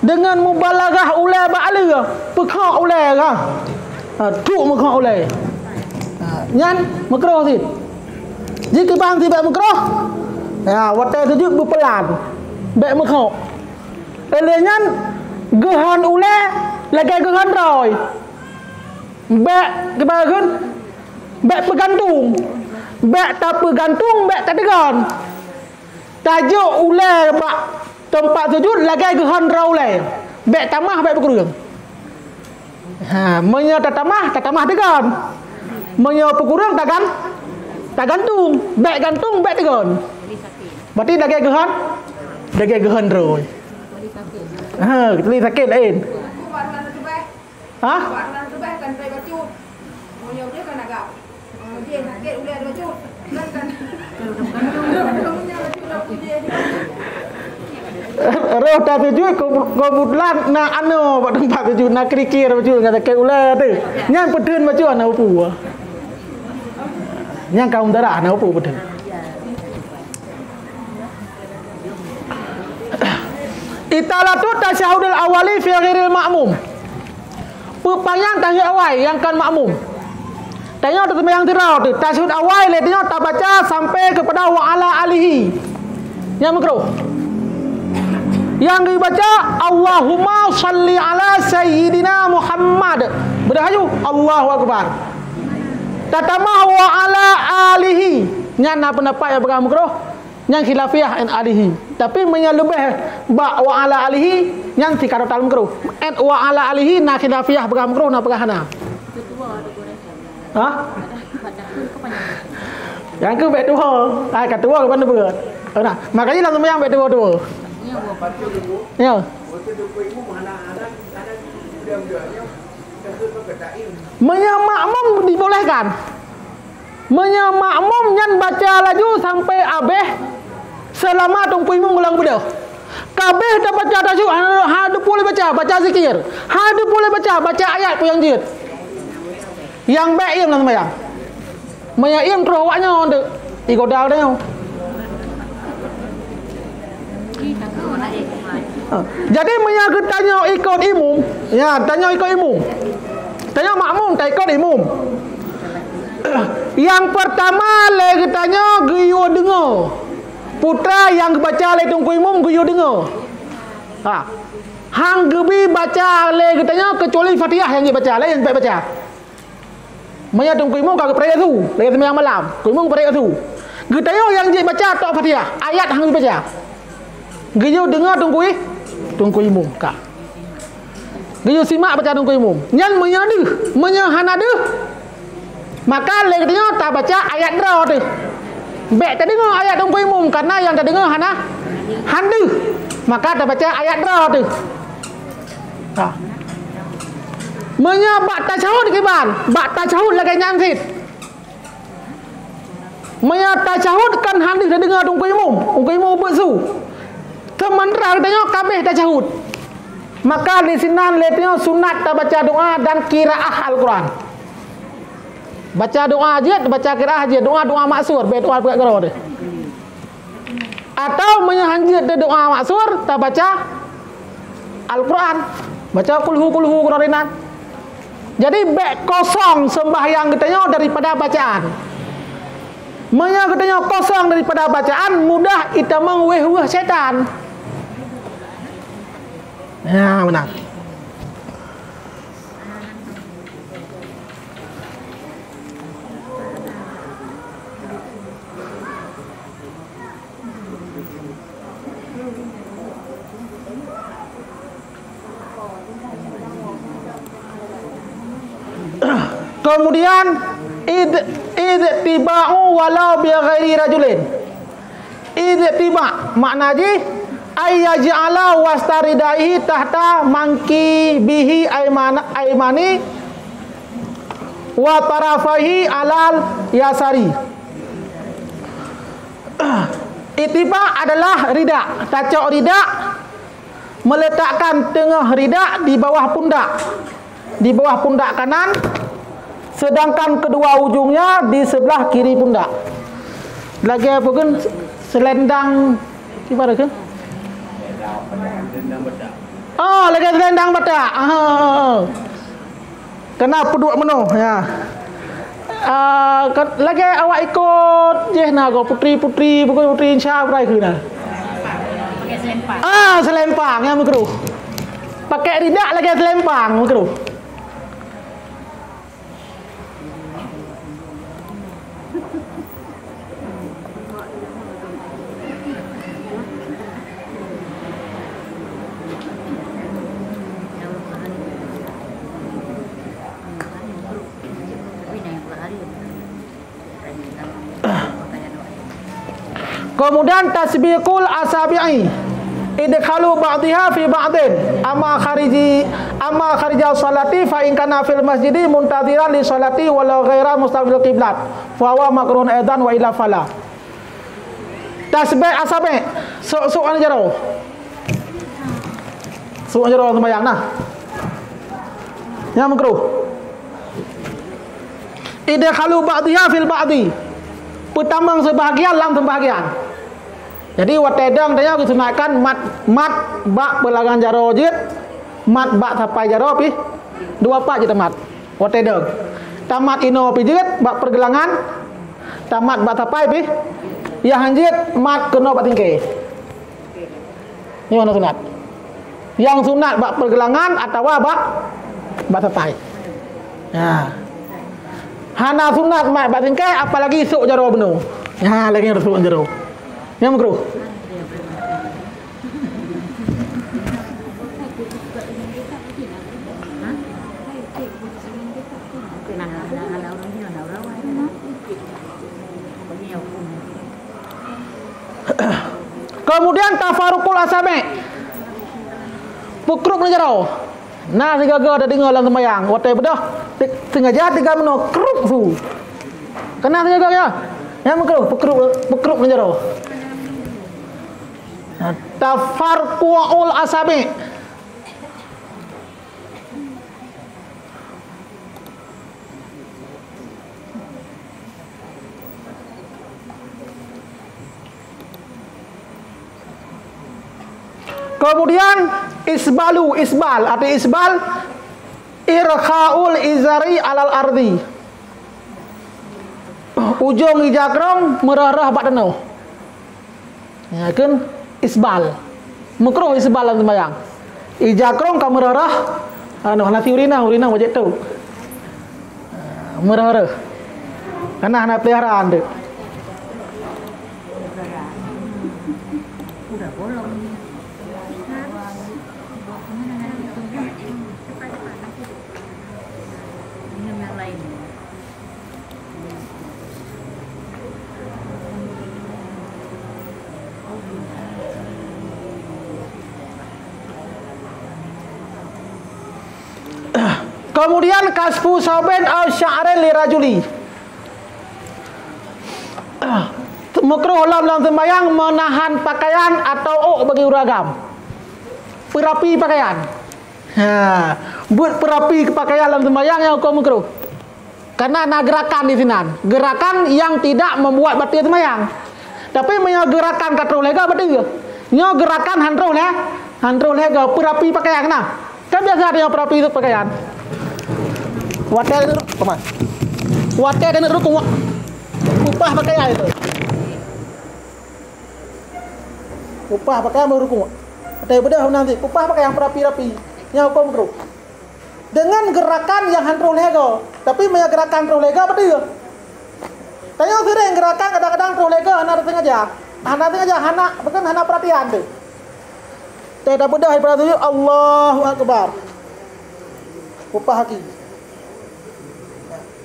dengan mubalaghah ulai ba'ala. Pekhak ulai ka. Tuk mekhak ulai. Nyan makruh sih. Jika bang si baik makruh. Hotel sujud berpelan. Baik mekhak. Pelanya gehan ulai lagi gehan roy. Bek kebagun, bek bergantung, bek tak bergantung, bek tak tegan. Tajuk ulai bak tempat sujud lagi gehan raulai. Bek tamah, bek berkurang. Menya tak tamah tegan. Menya berkurang tak gantung, bek gantung, bek tegan. Berarti lagi gehan raul. Kita sakit lain. Kan baik bacot. Mau dia kan agak. Dia sakit udah ada bacot. Kan. Roh tak sujud kebetulan nak anu buat tempat sujud nak kerikir bacot dengan sakit ular tu. Yang pedun bacot nak upu. Yang kaum darah nak upu pedun. Italatu tasyahudul awali fi ghairil ma'mum. Perpanjang tasyahud awal yang kan makmum. Tengok tu yang tirau tu. Tasyahud awal le tengok tak baca sampai kepada wa ala alihi. Yang makruh. Yang dibaca Allahumma salli ala sayyidina Muhammad. Berhaju Allahu akbar. Tatamah wa ala alihi. Yang nak pendapat yang pegang makruh. Yang khilafiyah an alihi. Tapi menyelebih ba wa ala alihi yang tikar tal makruh. An wa ala alihi nak khilafiyah pegang makruh nak pegang hana. Yang ke baik dua. Kat dua ke mana berat. Nah, makanya langsung yang baik dua. Ya. Menyamakmum dibolehkan. Menyamakmum yang baca laju sampai habis selama tunggu imam ulang beda. Kabeh dah baca tasyahud, ada boleh baca zikir. Ada boleh baca ayat pun yang jid. Yang baik yang nama yang. Maya yang terus awaknya untuk igodal dia. Jadi maya kita tanya ikut imam, ya tanya ikut imam. Tanya makmum tak ikut imam. Yang pertama le tanya giyo dengar. Putra yang baca le tunggu imam giyo dengar. Hang gebi baca le tanya kecuali Fatihah yang dia baca, le yang baik baca. Maya tunggu imam kagak peraya tu, lagi sembahyang malam. Imam peraya tu. Getanya yang dia baca tak Fatihah, ayat hang baca. Giyo dengar tunggu imam ka. Giyo simak baca tunggu imam. Yang menyahana maka le katanya tak baca ayat draw tu. Baik tak dengar ayat tunggu imam karena yang tak dengar handu. Maka tak baca ayat draw tu. Menyabak tasyahud ke ban, bak tasyahud lagi nyansit. Maya tasyahud kan hadis dah dengar ungku imam bersu. Temanra tengok kabeh tasyahud. Maka di sini letnya sunat tak baca doa dan qiraah Al-Quran. Baca doa aja, baca qiraah aja, doa maksur, doa bergerak dia. Atau menyanjut doa maksur tak baca Al-Quran, baca kulhu Quranan. Jadi bek kosong sembahyang katanya daripada bacaan. Menya katanya kosong daripada bacaan, mudah kita mengweh-weh setan. Ya, benar. Kemudian idztiba'u walau bi ghairi rajulin. Idztiba' makna ji ayyaj'ala wastaridaihi tahta mangki bihi aymani wa tarafahi alal yasari. Ittiba adalah rida. Tacok rida, meletakkan tengah rida di bawah pundak. Di bawah pundak kanan, sedangkan kedua ujungnya di sebelah kiri pundak. Lagi apa kan? Selendang gimana kan? Oh, lagi selendang bedak. Kena peduk meno ya. Lagi awak ikut jehna go putri-putri bukan putri insya berai ke na. Pakai selempang. Selempang ya makruh. Pakai ridak lagi selempang makruh. Kemudian tasbiqul asabi'i idkhalu ba'dihha fi ba'din amma kharija salati fa in kana fil masjidi muntadiran li salati walau ghaira mustaqbil qiblat fa huwa makruhun aidan wa illa fala. Tasbih asabi' sok an jaro. Sok jaro sembahyang nah. Yang makruh. Idkhalu ba'dihha fil ba'di. Pertambang sebahagian dalam sebahagian. Jadi watedang dia disunatkan mat bak pelagan jaro jit, mat bak sapai jaro pi. Dua pak je tamat. Watedang. Tamat ino pi jit bak pergelangan. Tamat bak sapai pi. Ya hanjit mat kena bak tingke. Ini mana sunat? Yang sunat bak pergelangan atau bak sapai. Ya. Hana sunat mat bak tingke apalagi isuk jaro benu. Ya lagi isuk jaro. Yang makruh. Kemudian tafarukul asabi. Pukruk ni jaro. Nah sigaga ada dengar dalam sembahyang. Watai bedah. Sengaja tiga meno kruk su. Kena sigaga ya. Yang makruh pukruk ni jaro. Tafarqu'ul asabi. Kemudian isbal arti isbal irkhaul izari alal ardi. Ujung ijakrong merah-rah bak dano. Ya kan isbal. Makruh isbal dalam sembahyang. Ijakrong ka merah-rah nasi urina wajib tu. Merah-rah. Karena anak peliharaan dia. Udah bolong. Minum yang lain. Kemudian kasfu saben au sya'rin li rajuli. makruh dalam sembahyang menahan pakaian atau bagi uragam. Perapi pakaian. Buat perapi pakaian dalam sembahyang yang hukum makruh. Karena ada gerakan di sini. Gerakan yang tidak membuat batal sembahyang. Tapi gerakan katrol lega batal. Nyo gerakan handrol lega perapi pakaian nah. Kan biasa ada yang perapi itu pakaian. Watel itu, teman. Watel dan rukun. Upah pakaian itu. Upah pakaian baru rukun. Ada bedah nanti. Upah pakaian perapi-rapi. Yang hukum makruh. Dengan gerakan yang handrol lega. Tapi gerakan handrol lega betul. Tanya sering gerakan kadang-kadang handrol lega anak sengaja. Anak sengaja bukan hana perhatian tu. Tidak bedah daripada tu Allahu Akbar. Upah haki.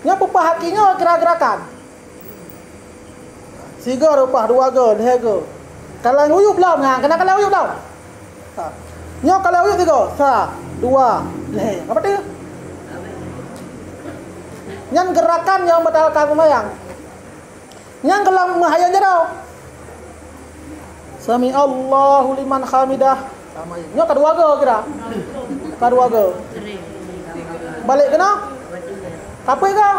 Nya upah hakinya gerak-gerakan. Siga upah dua ga, lega. Kalau uyup belum ngang, kena kalau uyup belum. Nya kalau uyup tiga, dua, leh. Apa dia? Yang gerakan yang batalkan sembahyang. Yang gelam mahayang je tau. Sami Allahu liman hamidah. Sama je. Nya kedua ga kira. Kedua ga. Balik kena? Apa ke?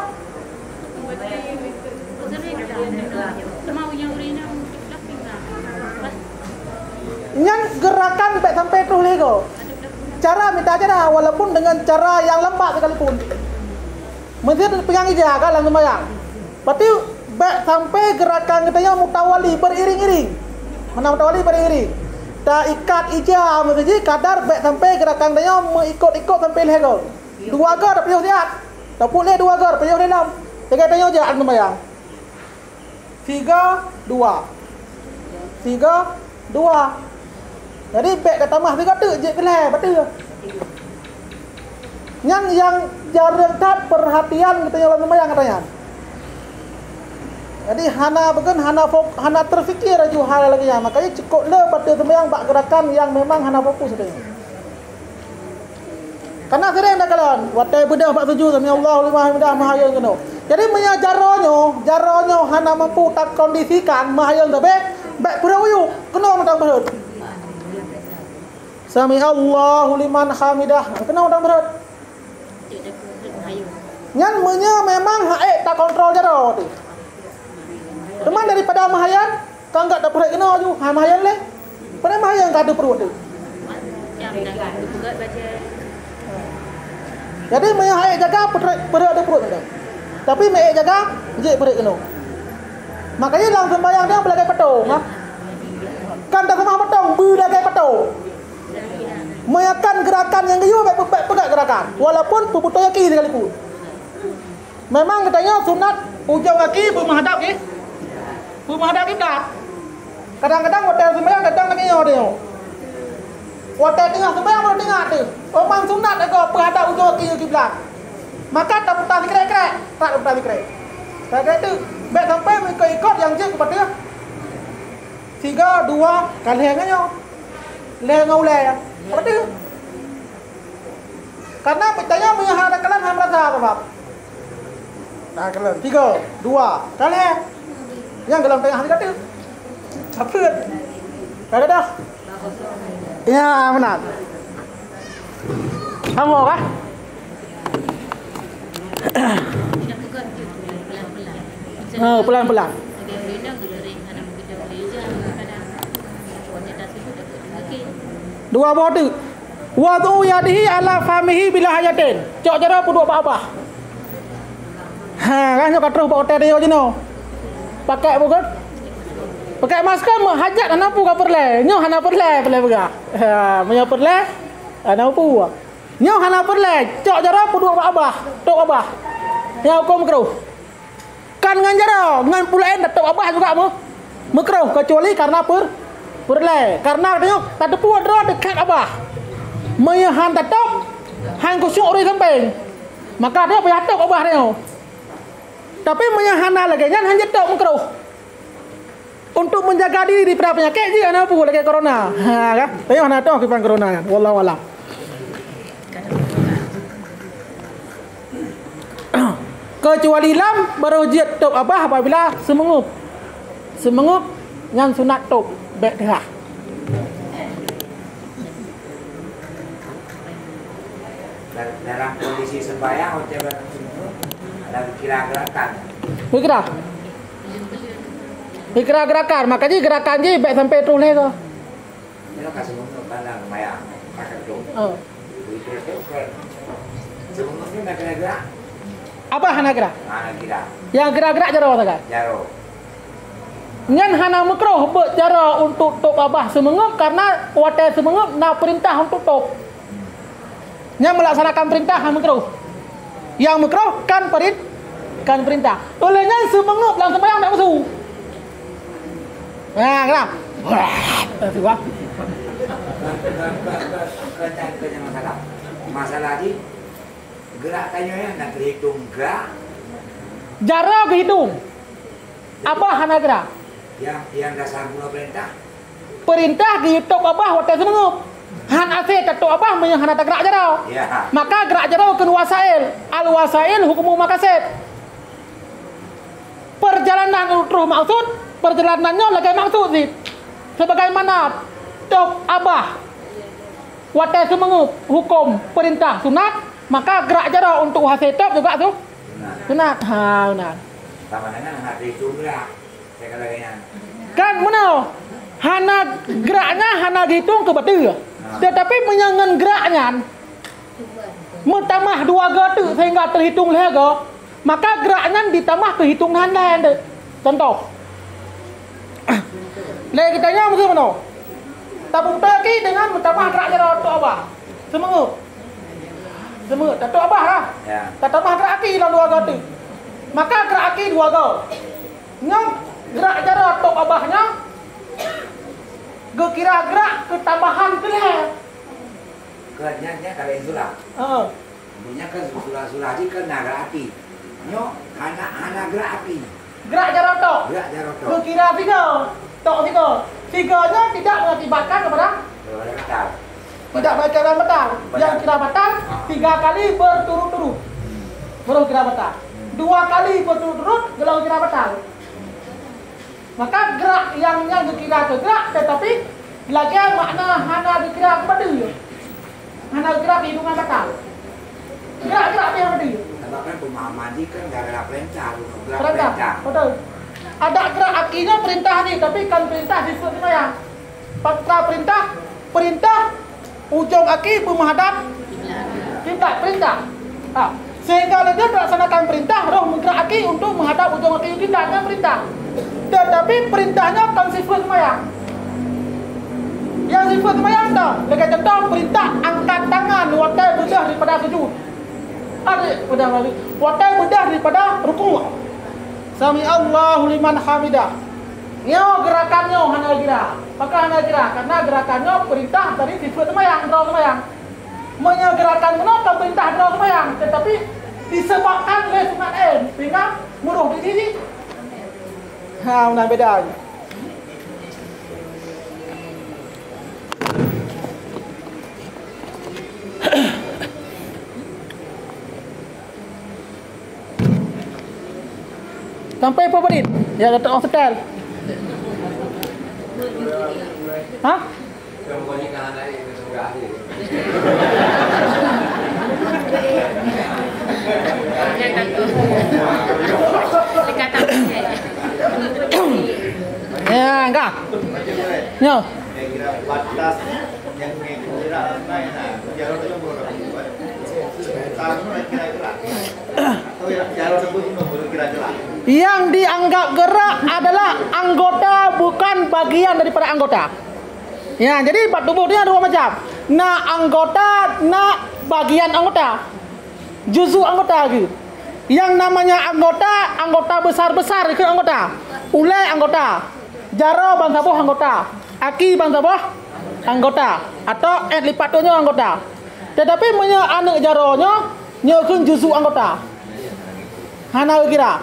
Yang gerakan baik sampai terus lego. Cara minta aja dah, walaupun dengan cara yang lambat sekalipun. Mesti pegang ija kan dalam sembahyang. Berarti baik sampai gerakan katanya mutawali beriring-iring. Mana mutawali beriring? Tak ikat ija mesti kadar baik sampai gerakan katanya mengikut-ikut sampai lego. Dua gar dah payuh sihat. Tak boleh dua gar payuh dalam. Jaga tanya je dalam sembahyang. 3 2. 3 2. Jadi baik kata mah 3 tu je kelah betul. Yang jarang tak perhatian katanya dalam sembahyang katanya. Jadi hana terfikir aja hal lagi ya. Makanya cukup le pada sembahyang bak gerakan yang memang hana fokus katanya. Karena sering dah kalian watai bedah bak tuju sami Allah lillahi mudah mahayang keno. Jadi punya jaronyo hana mampu tak kondisikan mahayang tapi baik pura uyu kena mentang berhut. Sami Allahu liman hamidah kena mentang berhut. Nyan memang haek tak kontrol jaro tu. Teman daripada mahayang kau enggak dapat kena aju mahayang le. Pada mahayang kada perut tu. Jadi mai hai jaga perut ada perut tu. Tapi mai jaga je perut kena. Makanya dalam sembahyang dia belagai petong, ha? Kan tak sama petong, belagai petong. Mayakan gerakan yang gayu baik pegat gerakan. Walaupun puputoy kaki sekalipun. Memang katanya sunat ujung kaki menghadap ke? Menghadap kiblat. Kadang-kadang hotel sembahyang datang lagi dia. Hotel tengah sembahyang baru tengah tu. Orang sunat agak berhadap ujung kaki ke kiblat. Maka tak putar dikrek-krek, tak putar dikrek. Saya tu baik sampai ikut yang je kepada 3 2 kali hangnya. Lengau le ya. Apa tu? Karena bertanya menghadap kalan ham rasa apa? Nah, kalan 3 2 kali. Yang dalam tengah ni kata. Caput. Ada dah. Ya, benar. Sama kah? Pelan-pelan. Dua bodu. Wa tu yadihi ala famihi bila hayatin. Cok cara pun dua apa-apa. Kan nyok terus pak hotel dia je no. Pakai bukan? Pakai masker hajat ana pu ka perle. Nyo hana perle bega. Punya perle ana pu. Nyo hana perle. Cok cara pun dua apa-apa. Tok abah. Ya hukum makruh. Kan ngan jara, ngan pulain tok abah juga mu. Makruh kecuali karena perle. Karena tengok tak ada puan ro dekat abah. Meyahan tetap hang kusuk ori samping. Maka dia payah tok abah dia. Tapi menyahana lagi kan hanya tok makruh. Untuk menjaga diri daripada penyakit je ana apa lagi corona. Ha kan? Tengok ana tok kipan corona kan. Wallahu alam. Kecuali lam baru jet tok abah apabila semengup. semengup ngan sunat top bek derah. Dalam kondisi sembahyang hotel ada kira-gerakan. Gerakan, makanya gerakan je bek sampai terus leh ke. Ini kasih mengenai pandang sembahyang pakai tu. Sebelumnya nak kena gerak. Apa hana gerak? Mana gerak? Yang gerak-gerak jaro saja. Jaro. Ngan hana makruh bercara untuk tok abah semengup karena watai semengup na perintah untuk tok. Yang melaksanakan perintah hana makruh. Yang makruh kan perintah. Olehnya semengup dalam sembahyang tak musuh. Nah, kenapa? Wah, Kerja masalah. Masalah di gerakannya ya nak terhitung gerak. jara kehitung. Apa hana gerak? Yang dasar guna perintah. Perintah dihitung abah watai semengup. Han ase ketuk abah menyang hana tak gerak jara. Ya. Maka gerak jara ke wasail. Al wasail hukum makasid. Perjalanan ultruh maksud, perjalanannya lagi maksud sih. Sebagaimana tok abah watai semengup hukum perintah sunat, maka gerak jara untuk hasil tok juga tu sunat. Ha, benar. Sama dengan nak terhitung gerak. Saya katakan. Kan mana? Hana geraknya hana dihitung ke betul. Tetapi menyangan geraknya mentambah 2 gatu sehingga terhitung lega, maka geraknya ditambah kehitungan lain. Contoh. Lagi kitanya mesti mana? Tabung teki dengan mentambah gerak jara tok abah. Semengup. Tak tok abah lah. Ya. Tak tambah gerak aki dalam 2 gatu. Maka gerak aki 2 gatu. Ngam gerak jara tok abahnya kira gerak ketambahan tu lah. Kerjanya kalau insulah. Bunyinya kan sulah-sulah aja kan nak gerak api. Nyo hana gerak api. Gerak jara tok. Gerak jaro tu. Kira 3. Tok 3. 3-nya tidak mengakibatkan kepada Ada kata. tidak bacaran batal. Yang kira batal 3 kali berturut-turut. Baru kira batal. 2 kali berturut-turut kalau kira batal. Maka gerak yang dikira ke gerak, tetapi lagi makna hana dikira kepada dia. Hana gerak hitungan batal. Gerak-gerak dia kepada dia. Sebab kan pemahaman dia kan gerak perintah, gerak Perintah. perintah. Betul. Ada gerak akinya perintah ni, tapi kan perintah disebut sembahyang. Pasal perintah ujung aki menghadap kiblat, perintah. Sehingga dia melaksanakan perintah, roh menggerak aki untuk menghadap ujung aki kiblat dengan perintah. Tetapi perintahnya kan sifat sembahyang. Yang sifat sembahyang tak. Lagi contoh perintah angkat tangan watai bedah daripada sujud. Watai bedah daripada rukuk. Sami Allahu liman hamidah. Nyo gerakannya hana gerak. Maka hana gerak karena gerakannya perintah dari sifat sembahyang, draw sembahyang. Menyegerakan menolak perintah draw sembahyang, tetapi disebabkan oleh sunat sehingga muruh di sini. Nah, beda. Sampai apa menit? Ya, Datuk Hospital. Hah? Ya, enggak. Ya. Batas yang kira lain jalan itu boleh buat. Tahu kira-kira. Atau jalan tersebut boleh kira-kira. Yang dianggap gerak adalah anggota, bukan bagian daripada anggota. Ya, jadi tubuh dia 2 macam. Anggota, bagian anggota. Juzu anggota gitu. Yang namanya anggota besar-besar itu anggota. Ulai anggota. Jaro bangsa boh anggota. Aki bangsa boh anggota. Atau lipatnya anggota. Tetapi anak jaronya nyokun juzu anggota. Hana kira.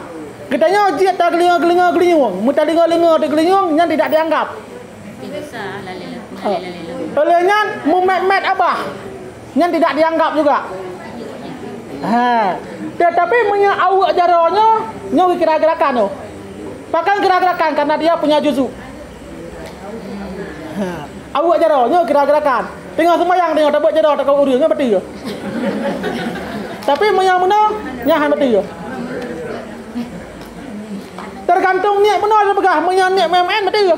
Katanya dia tak gelinga-gelinga, muta gelinga yang tidak dianggap. Olehnya mumet-met abah yang tidak dianggap juga. Tetapi awak jaronya nyo kira-gerakan tu. Pakai gerak-gerakan karena dia punya juzu. Awak jaronya gerak-gerakan. Tengok semayang tengok tak buat jaro tak kau urang berarti ke. Tapi menyang mana nyahan berarti ke. Tergantung niat benar dia pegah, menyang niat main-main berarti ke.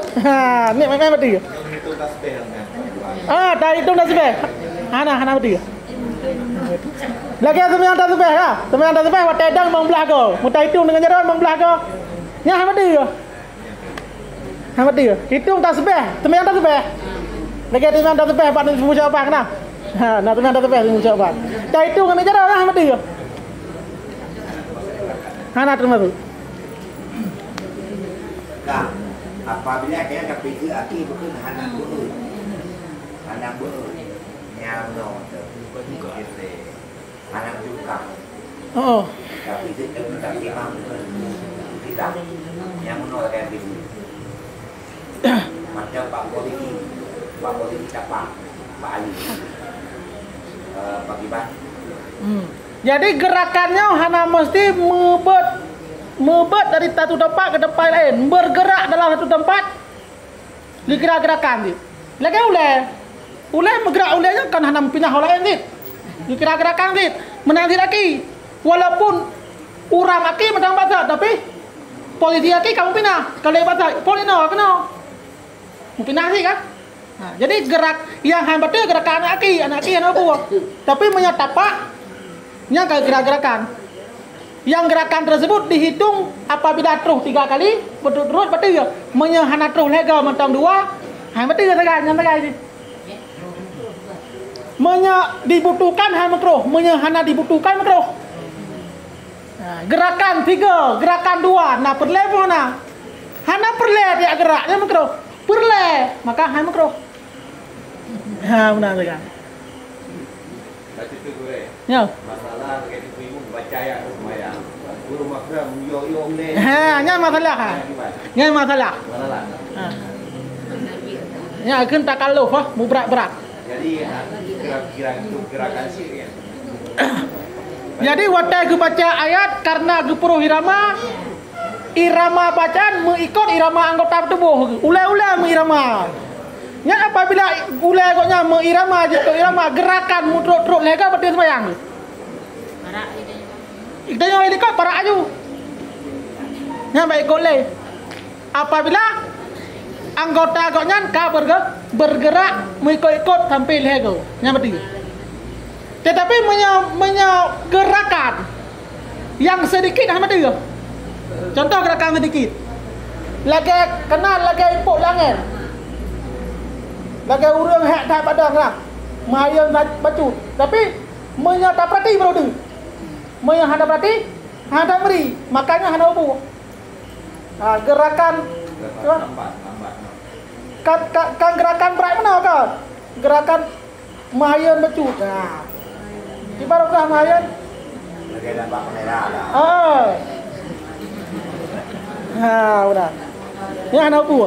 Niat main-main berarti ke. Itu tasbih kan. Tak hitung tasbih. Hana berarti ke. Lagi semayang tasbih ke. Semayang tasbih wat tedang mong belah ke. Muta hitung dengan jaro mong belah ke. Nyahan berarti ke. Berarti ke. Hitung tasbih, semayang tasbih. Lagi teman dah tepeh pak ni muncul apa kena? Nak teman dah tepeh muncul apa? Dah itu kan cara lah mati ke? Nak terima tu. Nah, apabila kaya kapiti aki bukan hanak beul. Hanak beul. Nyam no tu. Hanak juga. Oh. Tapi itu tak imam. Tidak. Yang no kaya gitu. Macam Pak Polisi Pak Ali Pak Iban. Jadi gerakannya hanya mesti mebet dari satu tempat ke tempat lain, bergerak dalam satu tempat dikira-gerakan ni. Lagi ulai bergerak ulainya kan hanya pindah lain ni. Dikira-gerakan ni, menanti lagi. Walaupun orang aki macam bahasa tapi polisi aki kamu pindah. Kalau bahasa polisi no kena. Pindah sih kan? Jadi gerak yang hambatnya gerakan anak aki anak buah. Tapi menyatapak yang gerak-gerakan. Yang gerakan tersebut dihitung apabila terus 3 kali berturut-turut berarti ya. Menyahana terus lega macam 2. Berarti ya tegan yang tegan ni. Dibutuhkan terus, menyahana dibutuhkan terus. Gerakan 3, gerakan 2, nah perle mana? Hana perle dia geraknya makro. Perle, maka hana makro. Benar tekan. Tapi tu gue. Ya. Masalah kayak itu ibu baca ya semayang. Guru makra yo le. Nya masalah. Nya masalah. Masalah. Nya akan takalluf mu berat-berat. Jadi gerakan sih ya. Jadi waktu aku baca ayat karena gepuru irama bacaan mengikut irama anggota tubuh. Ulai-ulai mengirama. Nya apabila ulai koknya mengirama je ke irama gerakan mutruk-truk lega berarti sembahyang. Para itu. Ikutnya ikut para aju. Nya baik goleh. Apabila anggota koknya ka bergerak mengikut sampai lega. Nya berarti. Tetapi gerakan yang sedikit hanya dia. Contoh gerakan sedikit. Lagi kenal lagi ipuk langit. Lagi urang hak dah padang lah. Mahayang baju. Tapi menyata perhati baru tu. Menyata perhati handa beri. Makanya handa ubu. Gerakan kan gerakan berat mana kan? Gerakan mahayang baju. Nah. Ibarat dah mayan. Lagi nampak kamera dah. Benar. Yang anak apa?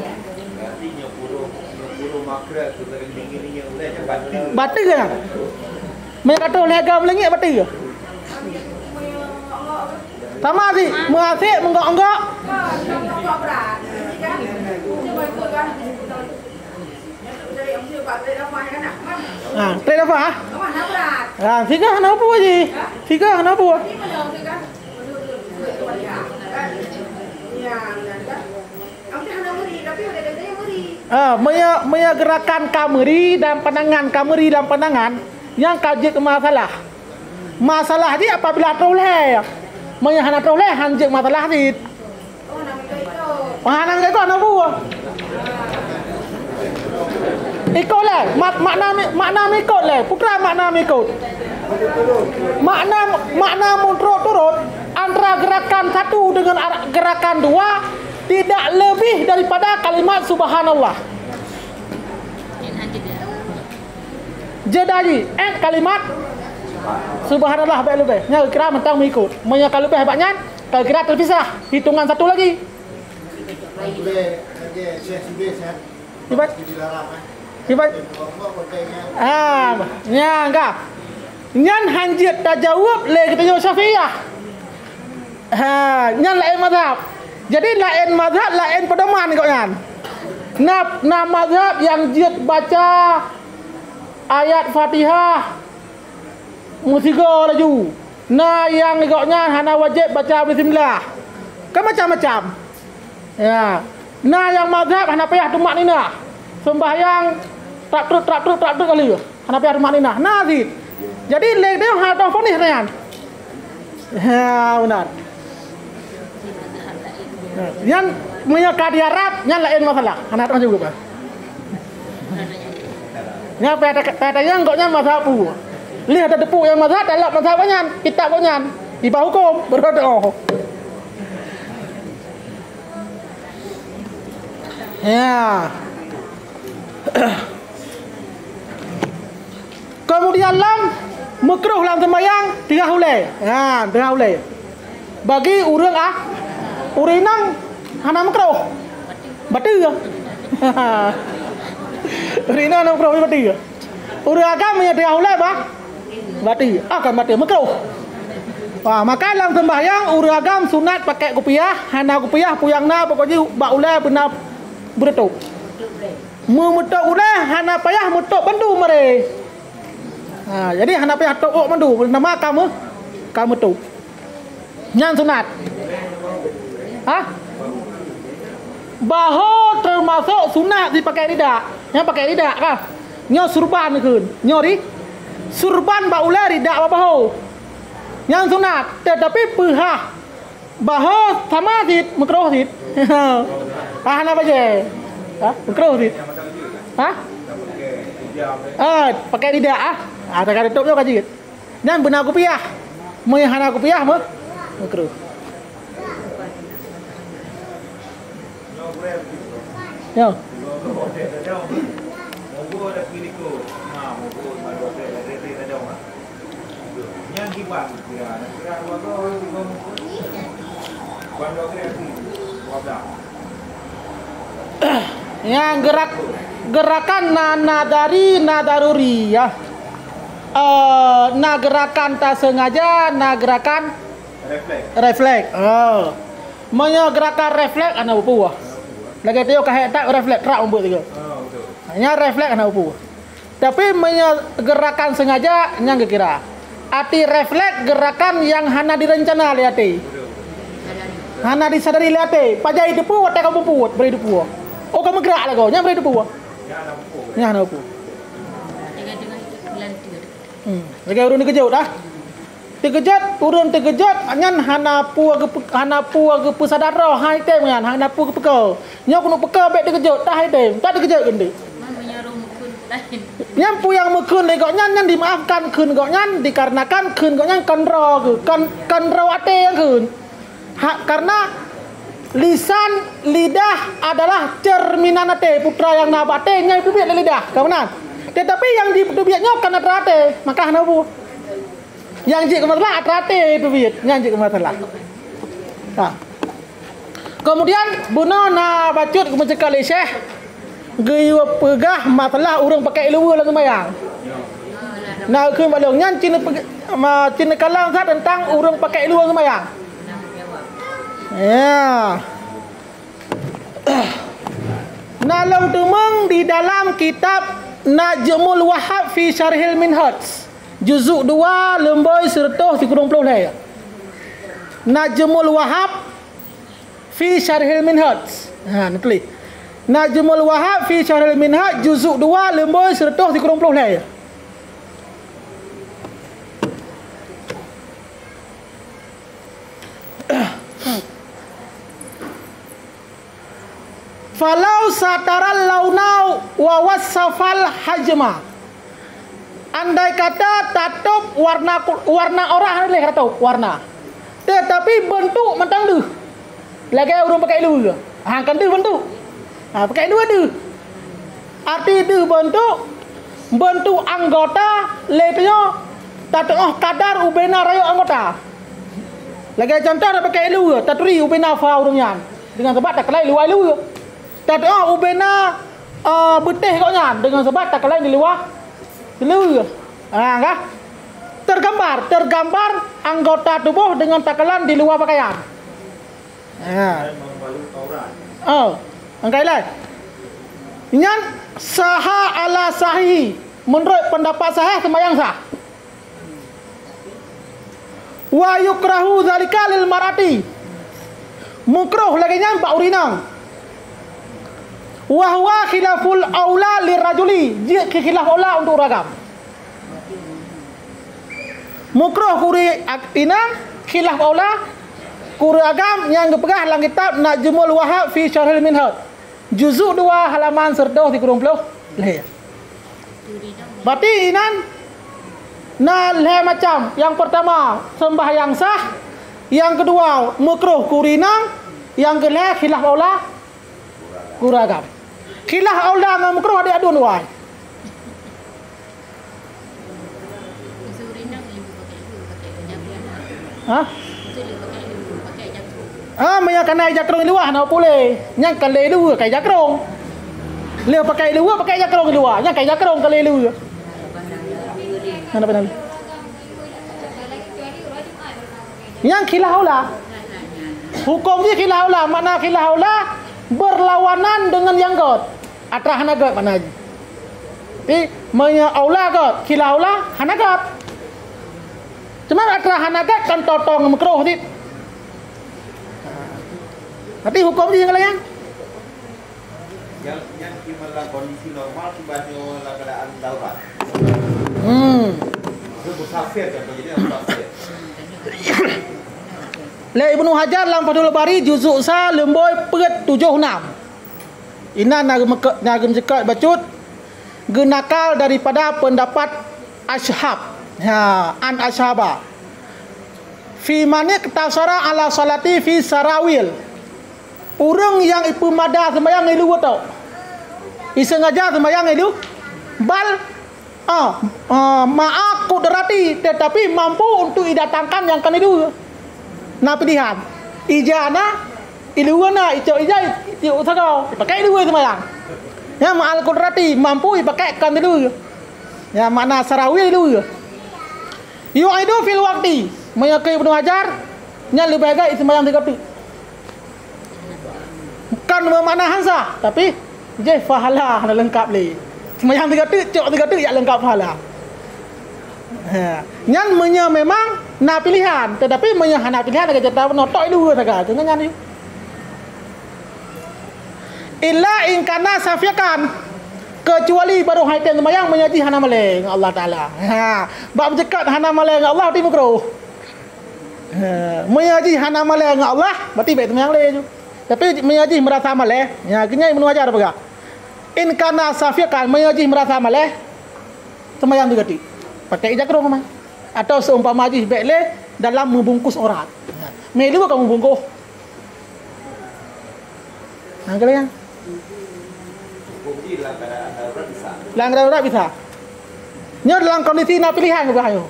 Nanti nyepuluh makra tu tinggi-tinggi ulai yang batu. Batu ke? Mereka kata lega melengit batu ke? Sama sih, mengasih menggok-enggok. Menggok berat. Kan? Dia ikut kan. Dari ambil Pak Teh apa kan nak? Teh apa? Mana berat? Tiga anak apa je? Tiga anak apa? Ini mana kan? Ya, kan. Ambil hana beri, tapi ada yang beri. Gerakan kameri dan pandangan yang kaji ke masalah. Masalah ni apabila teroleh. Hana teroleh hanjek masalah ni. Oh, nak ikut. Hana ikut anak buah. Ikut lah. Makna ikut lah. Bukan makna ikut. Makna turut-turut antara gerakan satu dengan gerakan dua tidak lebih daripada kalimat subhanallah. Jadi kalimat subhanallah baik lebih. Nya kira mentang mengikut. Kalau lebih hebatnya kalau kira terpisah hitungan satu lagi. Boleh lagi saya Ibat. Ibat. Nya enggak. Nyan hanjit tak jawab le kita jawab Syafi'iyah. Nyan lain mazhab. Jadi lain mazhab, lain pedoman kau kan. Nah mazhab yang jid baca ayat Fatihah musiga laju. Nah yang ikutnya hana wajib baca bismillah. Kan macam-macam. Ya. Nah yang mazhab Hanafiyah tumak nina. Sembahyang tak terus kali. Hanafiyah tumak nina. Nah zid. Jadi lek dia hada fonis kan. Ya benar. Yang menyeka di Arab yang lain masalah. Anak orang juga pak. Yang pada yang koknya mazhab pu. Lihat ada depu yang mazhab dalam mazhabnya kitabnya di bawah hukum berdoa. Ya. Kemudian lam makruh lam sembahyang 3 hulai. Ha, 3 hulai. Bagi urang urinang hana makruh. Batu ke? Urinang hana makruh batu ke? Urang agama yang 3 hulai bah. Batu. Akan batu makruh. Wah, maka dalam sembahyang urang agama sunat pakai kopiah, hana kopiah puyangna pokoknya bak ulai benar beretuk. Memetuk ulai hana payah metuk bandu mare. Ha, jadi hana payah tok bandu nama kamu tu. Yang sunat. Ha? Bahu termasuk sunat dipakai lidah. Yang pakai lidah kah? Nyo surban keun. Nyo di surban ba ulai lidah bahu. Yang sunat tetapi pehah bahu sama dit makruh dit. Ah apa je? Ha? Makruh dit. Ha? Pakai lidah ah. Ada kata tok yo kajit. Dan benar kopiah. Moy hana kopiah mah makruh. Yo. Yang gerakan nadaruri ya. Gerakan tak sengaja, gerakan refleks. Oh. Gerakan refleks ana upu. Lagi tu kahek tak refleks rak umput tiga. Hanya refleks ana upu. Tapi gerakan sengaja yang kira. Arti refleks gerakan yang hana direncana liati. Hana disadari liati. Pajai depu tak kamu puut beri depu. Oh kamu gerak lah kau, yang beri depu. Yang hana upu. Lagi urun dikejut dah. Urun terkejut ngan hana pu age pusadara hai tem ngan hana pu peka. Nyo kuno peka bek terkejut dah hai tem. Tak terkejut gende. Yang pu yang mekun le gok nyan dimaafkan keun gok nyan dikarenakan keun gok nyan konro ke. Konro ate yang keun. Karena lisan lidah adalah cerminan ate putra yang nabate nya itu biak lidah. Kawanan. Tetapi yang di biaknya kan atrate, maka hana pu. Yang jik ke masalah atrate itu biak, yang jik ke masalah. Nah. Kemudian buno na bacut ke mencekal syekh geyu pegah masalah urang pakai luwa lang sembayang. Nah keun balong nyan cina kalang sat tentang urang pakai luwa sembayang. Ya. Nalong tumeng di dalam kitab Najmul Wahab fi Syarhil Minhaj juzuk 2 lembar 130 lah. Najmul Wahab fi Syarhil Minhaj. Ha nak tulis. Najmul Wahab fi Syarhil Minhaj juzuk 2 lembar 130 lah. Falau sataral launau wa wasafal hajma. Andai kata tatup warna orang boleh kata warna. Tetapi bentuk mentang deh. Lagi orang pakai lu ke? Ha kan deh bentuk. Ha pakai dua deh. Arti deh bentuk anggota letnya tatup kadar ubena rayo anggota. Lagi contoh ada pakai lu ke? Taturi ubena fa urungnya. Dengan sebab tak kelai luai lu ke? Tak ada ubena betih koknya dengan sebab tak lain di luar seluruh. Kah? Tergambar anggota tubuh dengan takalan di luar pakaian. Angkai lai. Nyan saha ala sahih. Menurut pendapat sahih sembahyang sah. Wa yukrahu zalika lil marati. Mukruh lagi nyan pak urinang. Wa huwa khilaful aula lirajuli. Dia khilaf aula untuk ragam. Mukruh kuri inang khilaf aula kuri agam yang dipegah dalam kitab Najmul Wahab fi Syarhil Minhaj. Juzuk 2 halaman 120. Berarti inan le macam. Yang pertama sembahyang sah, yang kedua makruh kurinang, yang kedua khilaf aula kuragam. Khilaf aula dengan makruh ada adun wai. Maya kena jakrong luar nak boleh. Yang kali dua kai jakrong. Dia pakai dua pakai jakrong luar. Yang kai jakrong kali dua. Mana benar? Yang khilaf aula. Hukum dia khilaf aula. Makna khilaf aula berlawanan dengan yang god. Atrah hanagat mana aja. Jadi maya aula god, khilaf aula hanagat. Cuma atrah hanagat kan totong makruh ni. Tapi hukum dia yang lain. Yang dalam kondisi normal tiba-tiba dalam keadaan darurat. Itu musafir kan, jadi musafir. Le Ibnu Hajar dalam Fathul Bari juzuk sa lemboi perat 76. Ina nagem zekat bacut genakal daripada pendapat Ashab. An Ashaba. Fi mani ketasara ala salati fi sarawil. Orang yang ipu mada sembahyang ilu tau. Isengaja sembahyang ilu bal maaf kudrati tetapi mampu untuk didatangkan yang kan itu. Nah pilihan. Ijana iluana ijo ijai ijo usagau pakai ilu sembahyang. Ya ma'al kudrati mampu dipakai kan itu. Ya makna sarawil ilu. Yu'idu fil waqti. Meyakai Ibnu Hajar nya lebih baik sembahyang 3 waktu. Bukan bermakna hansa, tapi je pahala dah lengkap le. Sembahyang 3 waktu, cok 3 waktu ya lengkap pahala. Nyan menya memang na pilihan, tetapi menya hana pilihan agak jata notok dulu saja. Jangan nyan ni. Illa in kana safiakan, kecuali baru haitan sembahyang menyaji hana maleng Allah Taala. Bab dekat hana maleng Allah ti makruh. Menyaji hana maleng Allah berarti baik sembahyang le je. Tapi menyaji merasa maleh, ya kenya Ibnu Hajar apa? In kana safiakan menyaji merasa maleh sembahyang 3 waktu. Pakai jakrong mah. Atau seumpama haji baik le dalam membungkus orang. Melu kamu bungkus. Angkat yang Bukti dalam keadaan darurat bisa. Dalam darurat bisa. Nya dalam kondisi na pilihan ke ayo.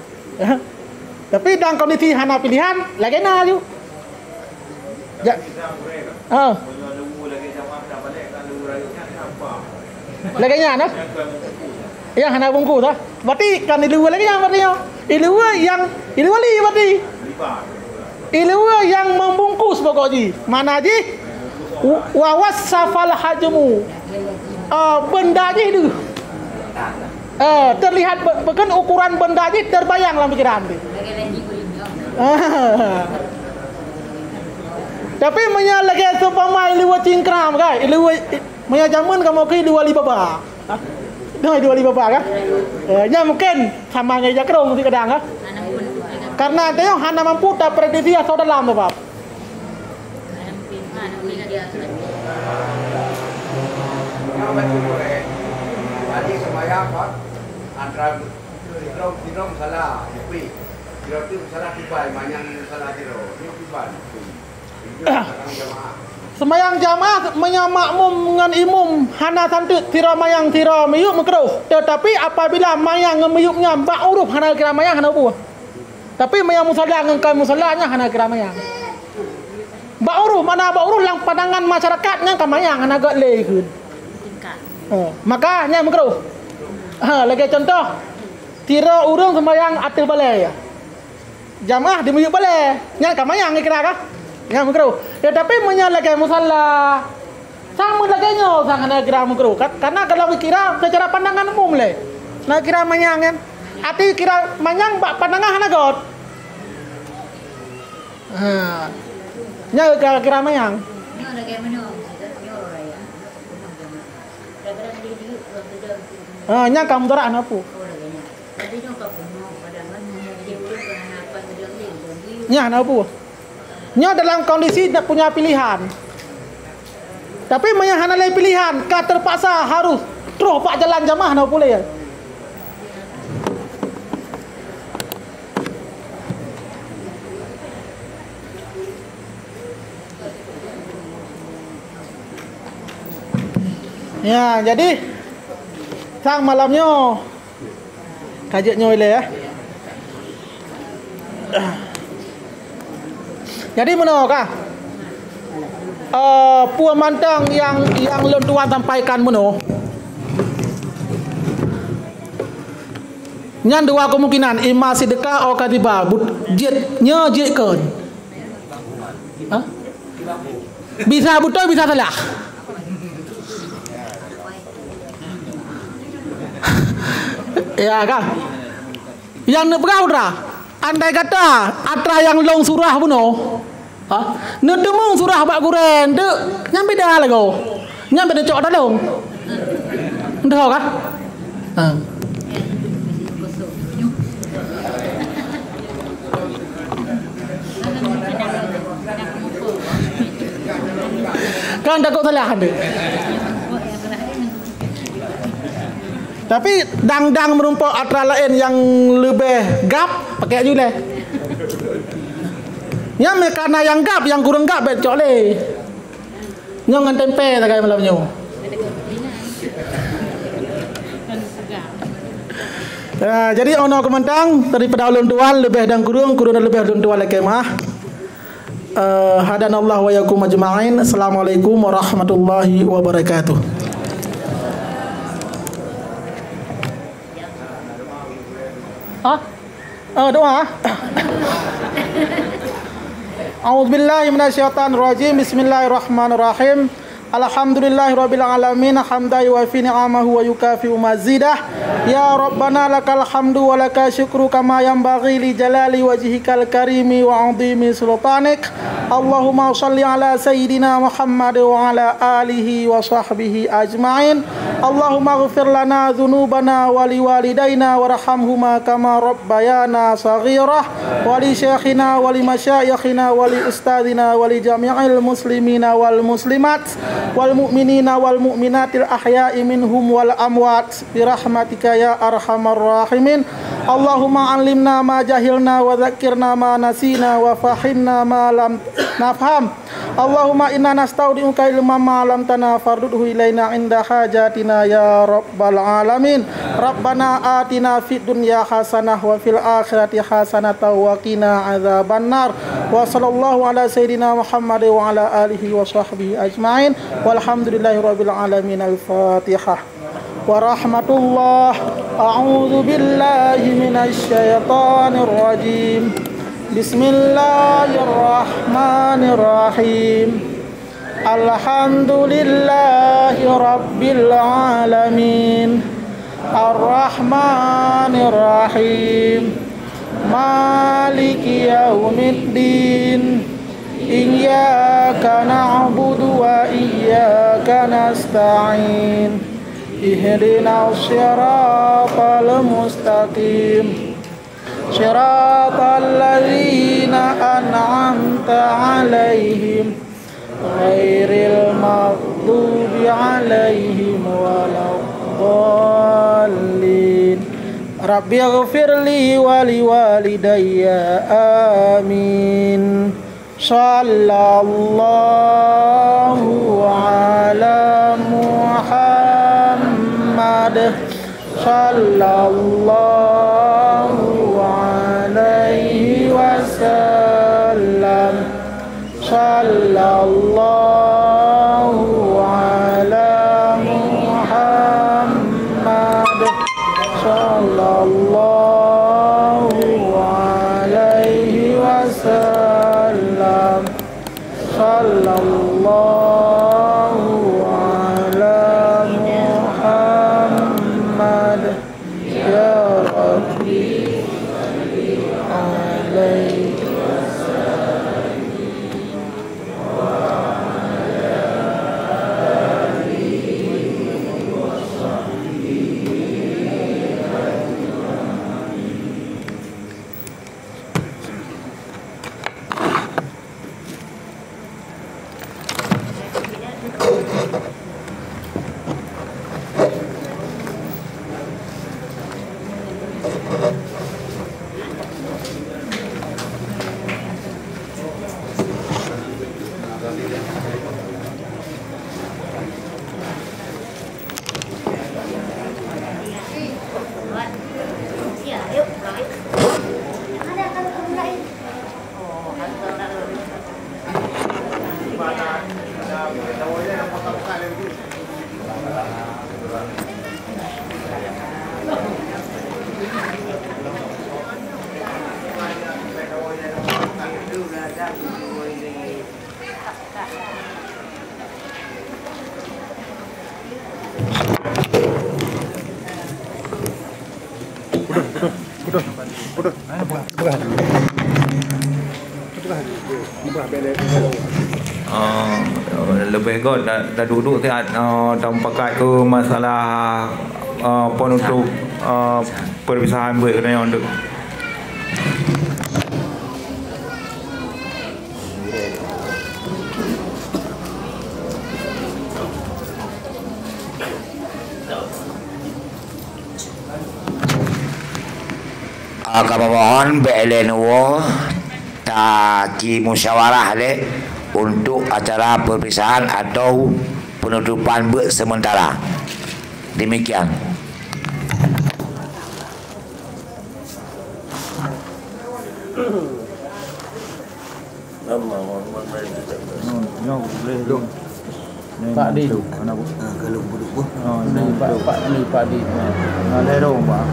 Tapi dalam kondisi hana pilihan lagi na ayo. Ya. Lagi nya nah. Yang hana bungkus dah. Berarti kan ilu lagi yang berarti ilu li berarti. Ilu yang membungkus pokok ji. Mana ji? Wa wasafal hajmu. Benda je tu. Terlihat bukan ukuran benda je terbayang dalam fikiran tu. Tapi menya lagi seumpama ilu cingkram kan. Ilu menya jamun kamu ke ilu Alibaba. Dah ilu Alibaba kan. Ya mungkin sama dengan jakrong mesti kadang kan. Karena dia hana mampu tak prediksi asal dalam tu, Pak. Tadi sembahyang Pak antara tirong salah tapi tirong salah tibai manyang salah tirong tibai. Sembahyang jamaah menyamakmum dengan imum hana santet tira mayang tira meyuk makruh. Tetapi apabila mayang ngemeyuknya bak uruf hana kira mayang hana apa. Tapi mayang musalla dengan kai musallanya hana kira mayang. Bak uruf mana bak uruf lang pandangan masyarakatnya kan mayang hana agak lekeun. Makanya makruh. Lagi contoh tira urang sembahyang atil balai. Jamaah di meyuk balai. Nya kan mayang kira kah? Yang makruh. Ya tapi menyalakan musalla sama laganya sang nak kira makruh. Karena kalau kira secara pandangan umum le. Nak kira manyang kan. Ati kira manyang bak pandangan nagot. Nya kira manyang. Nyo nak ke mana? Nyo raya. Kadang-kadang dia Nya kamu tara apa? Tapi nyo ka puno padahal dia urus apa dia Nya apa? Nya dalam kondisi tak punya pilihan. Tapi mayang hana lain pilihan, ka terpaksa harus terus pak jalan jamaah nak boleh. Ya, jadi sang malamnya kajiknya oleh ya. Jadi mana kah? Puan mantang yang Lun Tuan sampaikan mana? Nyan dua kemungkinan, ima sedekah atau katiba. Jitnya jitkan. Bisa betul, bisa salah. Ya kan? Yang nak berau dah. Andai kata atra yang long surah pun nak demung surah bak Quran tu nyampe dah lah kau. Nyampe dah cok dah long. Dah kan? Kan takut salah ada. Tapi dang-dang merumpuk atra lain yang lebih gap pakai juga. Yang karena yang gap, yang kurang gap bet cok le. Nyo ngan tempe tak kaya malam nyo. Jadi ono kementang daripada ulun tuan lebih dan kurang dan lebih ulun tuan lagi mah. Hadanallahu wa yakum ajma'in. Assalamualaikum warahmatullahi wabarakatuh. Doa. A'udzubillahi minasyaitonir rajim. Bismillahirrahmanirrahim. Alhamdulillahirabbil alamin hamdan yuwafi ni'amahu wa yukafi'u mazidah. Ya Rabbana lakal hamdu wa lakal syukru kama yanbaghi li jalali wajhikal karimi wa 'azimi sultanik. Allahumma shalli ala sayyidina Muhammad wa ala alihi wa sahbihi ajma'in. Allahumma ighfir lana dhunubana wa liwalidayna warhamhuma kama rabbayana saghirah wa li syekhina wa li masyayikhina wa li ustadzina wa li jami'il muslimina wal muslimat wal mu'minina wal mu'minatil ahya'i minhum wal amwat bi rahmatika ya arhamar rahimin. Allahumma 'allimna ma jahilna wa dzakkirna ma nasina wa fahimna ma lam nafham. Allahumma inna nastaudi'uka ilman ma 'allamtana fardudhu ilaina 'inda hajatina ya rabbal alamin. Rabbana atina fid dunya hasanah wa fil akhirati hasanah wa qina adzabannar. Wa sallallahu ala sayidina Muhammad wa ala alihi wa sahbihi ajma'in. Walhamdulillahirabbil alamin. Al-Fatihah. Wa rahmatullah. A'udzu billahi minasy syaithanir rajim. Bismillahirrahmanirrahim. Alhamdulillahi rabbil alamin. Ar-Rahmanir-Rahim. Maliki yaumiddin. Iyyaka na'budu wa iyyaka nasta'in. Ihdinas siratal mustaqim. Siratal ladzina an'amta 'alaihim ghairil maghdubi 'alaihim waladdallin. Rabbighfirli wa liwalidayya. Amin. Sallallahu ala Muhammad. Sallallahu alaihi wasallam. Sallallahu ala Muhammad. Sallallahu alaihi wasallam. sallallahu ala Muhammad ya Rabbi alaihi lebih kot dah duduk sihat dalam pakai ke masalah penutup perpisahan buat kena yang duk kami mohon BLNU taki musyawarah dek untuk acara perpisahan atau penutupan sementara. Demikian. Pak Di. Kalau duduk pun. Pak Di. Ada dong, Pak.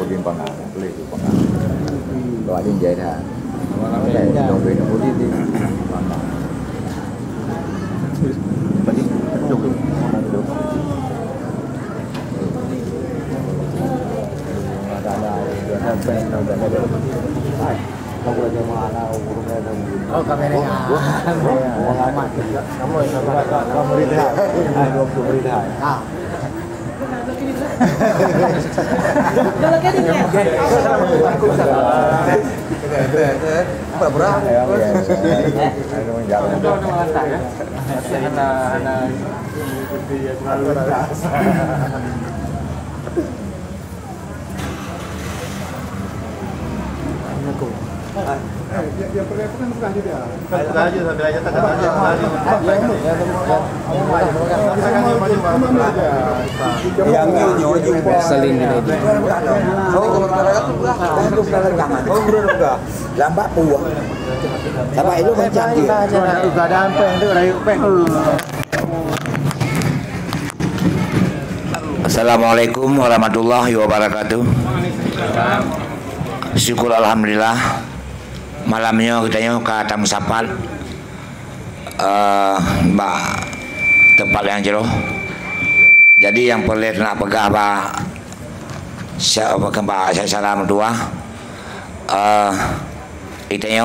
Pudin pangan, boleh tu pangan. Kalau ada yang jadi dah. Kalau boleh pudin di pangan. Pudin duduk. Oh, kameranya. Mengamat. Kamu lihat. Ayo beri dah. Kalau kayak gini. Berapa? Dia pergi apa kan bukan dia. Laju sambil aja tak ada. Yang nyonya juga Saling ini. oh kalau tu lah itu dalam jangan oh udah lambat puah sampai itu macam dia Keadaan peng tu rayu peng. Assalamualaikum warahmatullahi wabarakatuh. Syukur alhamdulillah malamnya kita ke tamu sapat mbak tempat yang jauh. Jadi yang boleh nak pegah mbak saya salam dua itanya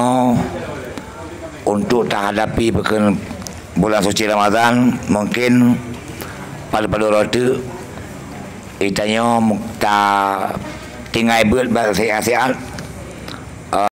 untuk tak hadapi bulan suci Ramadan mungkin pada roti itanya tak tinggal buat bahasa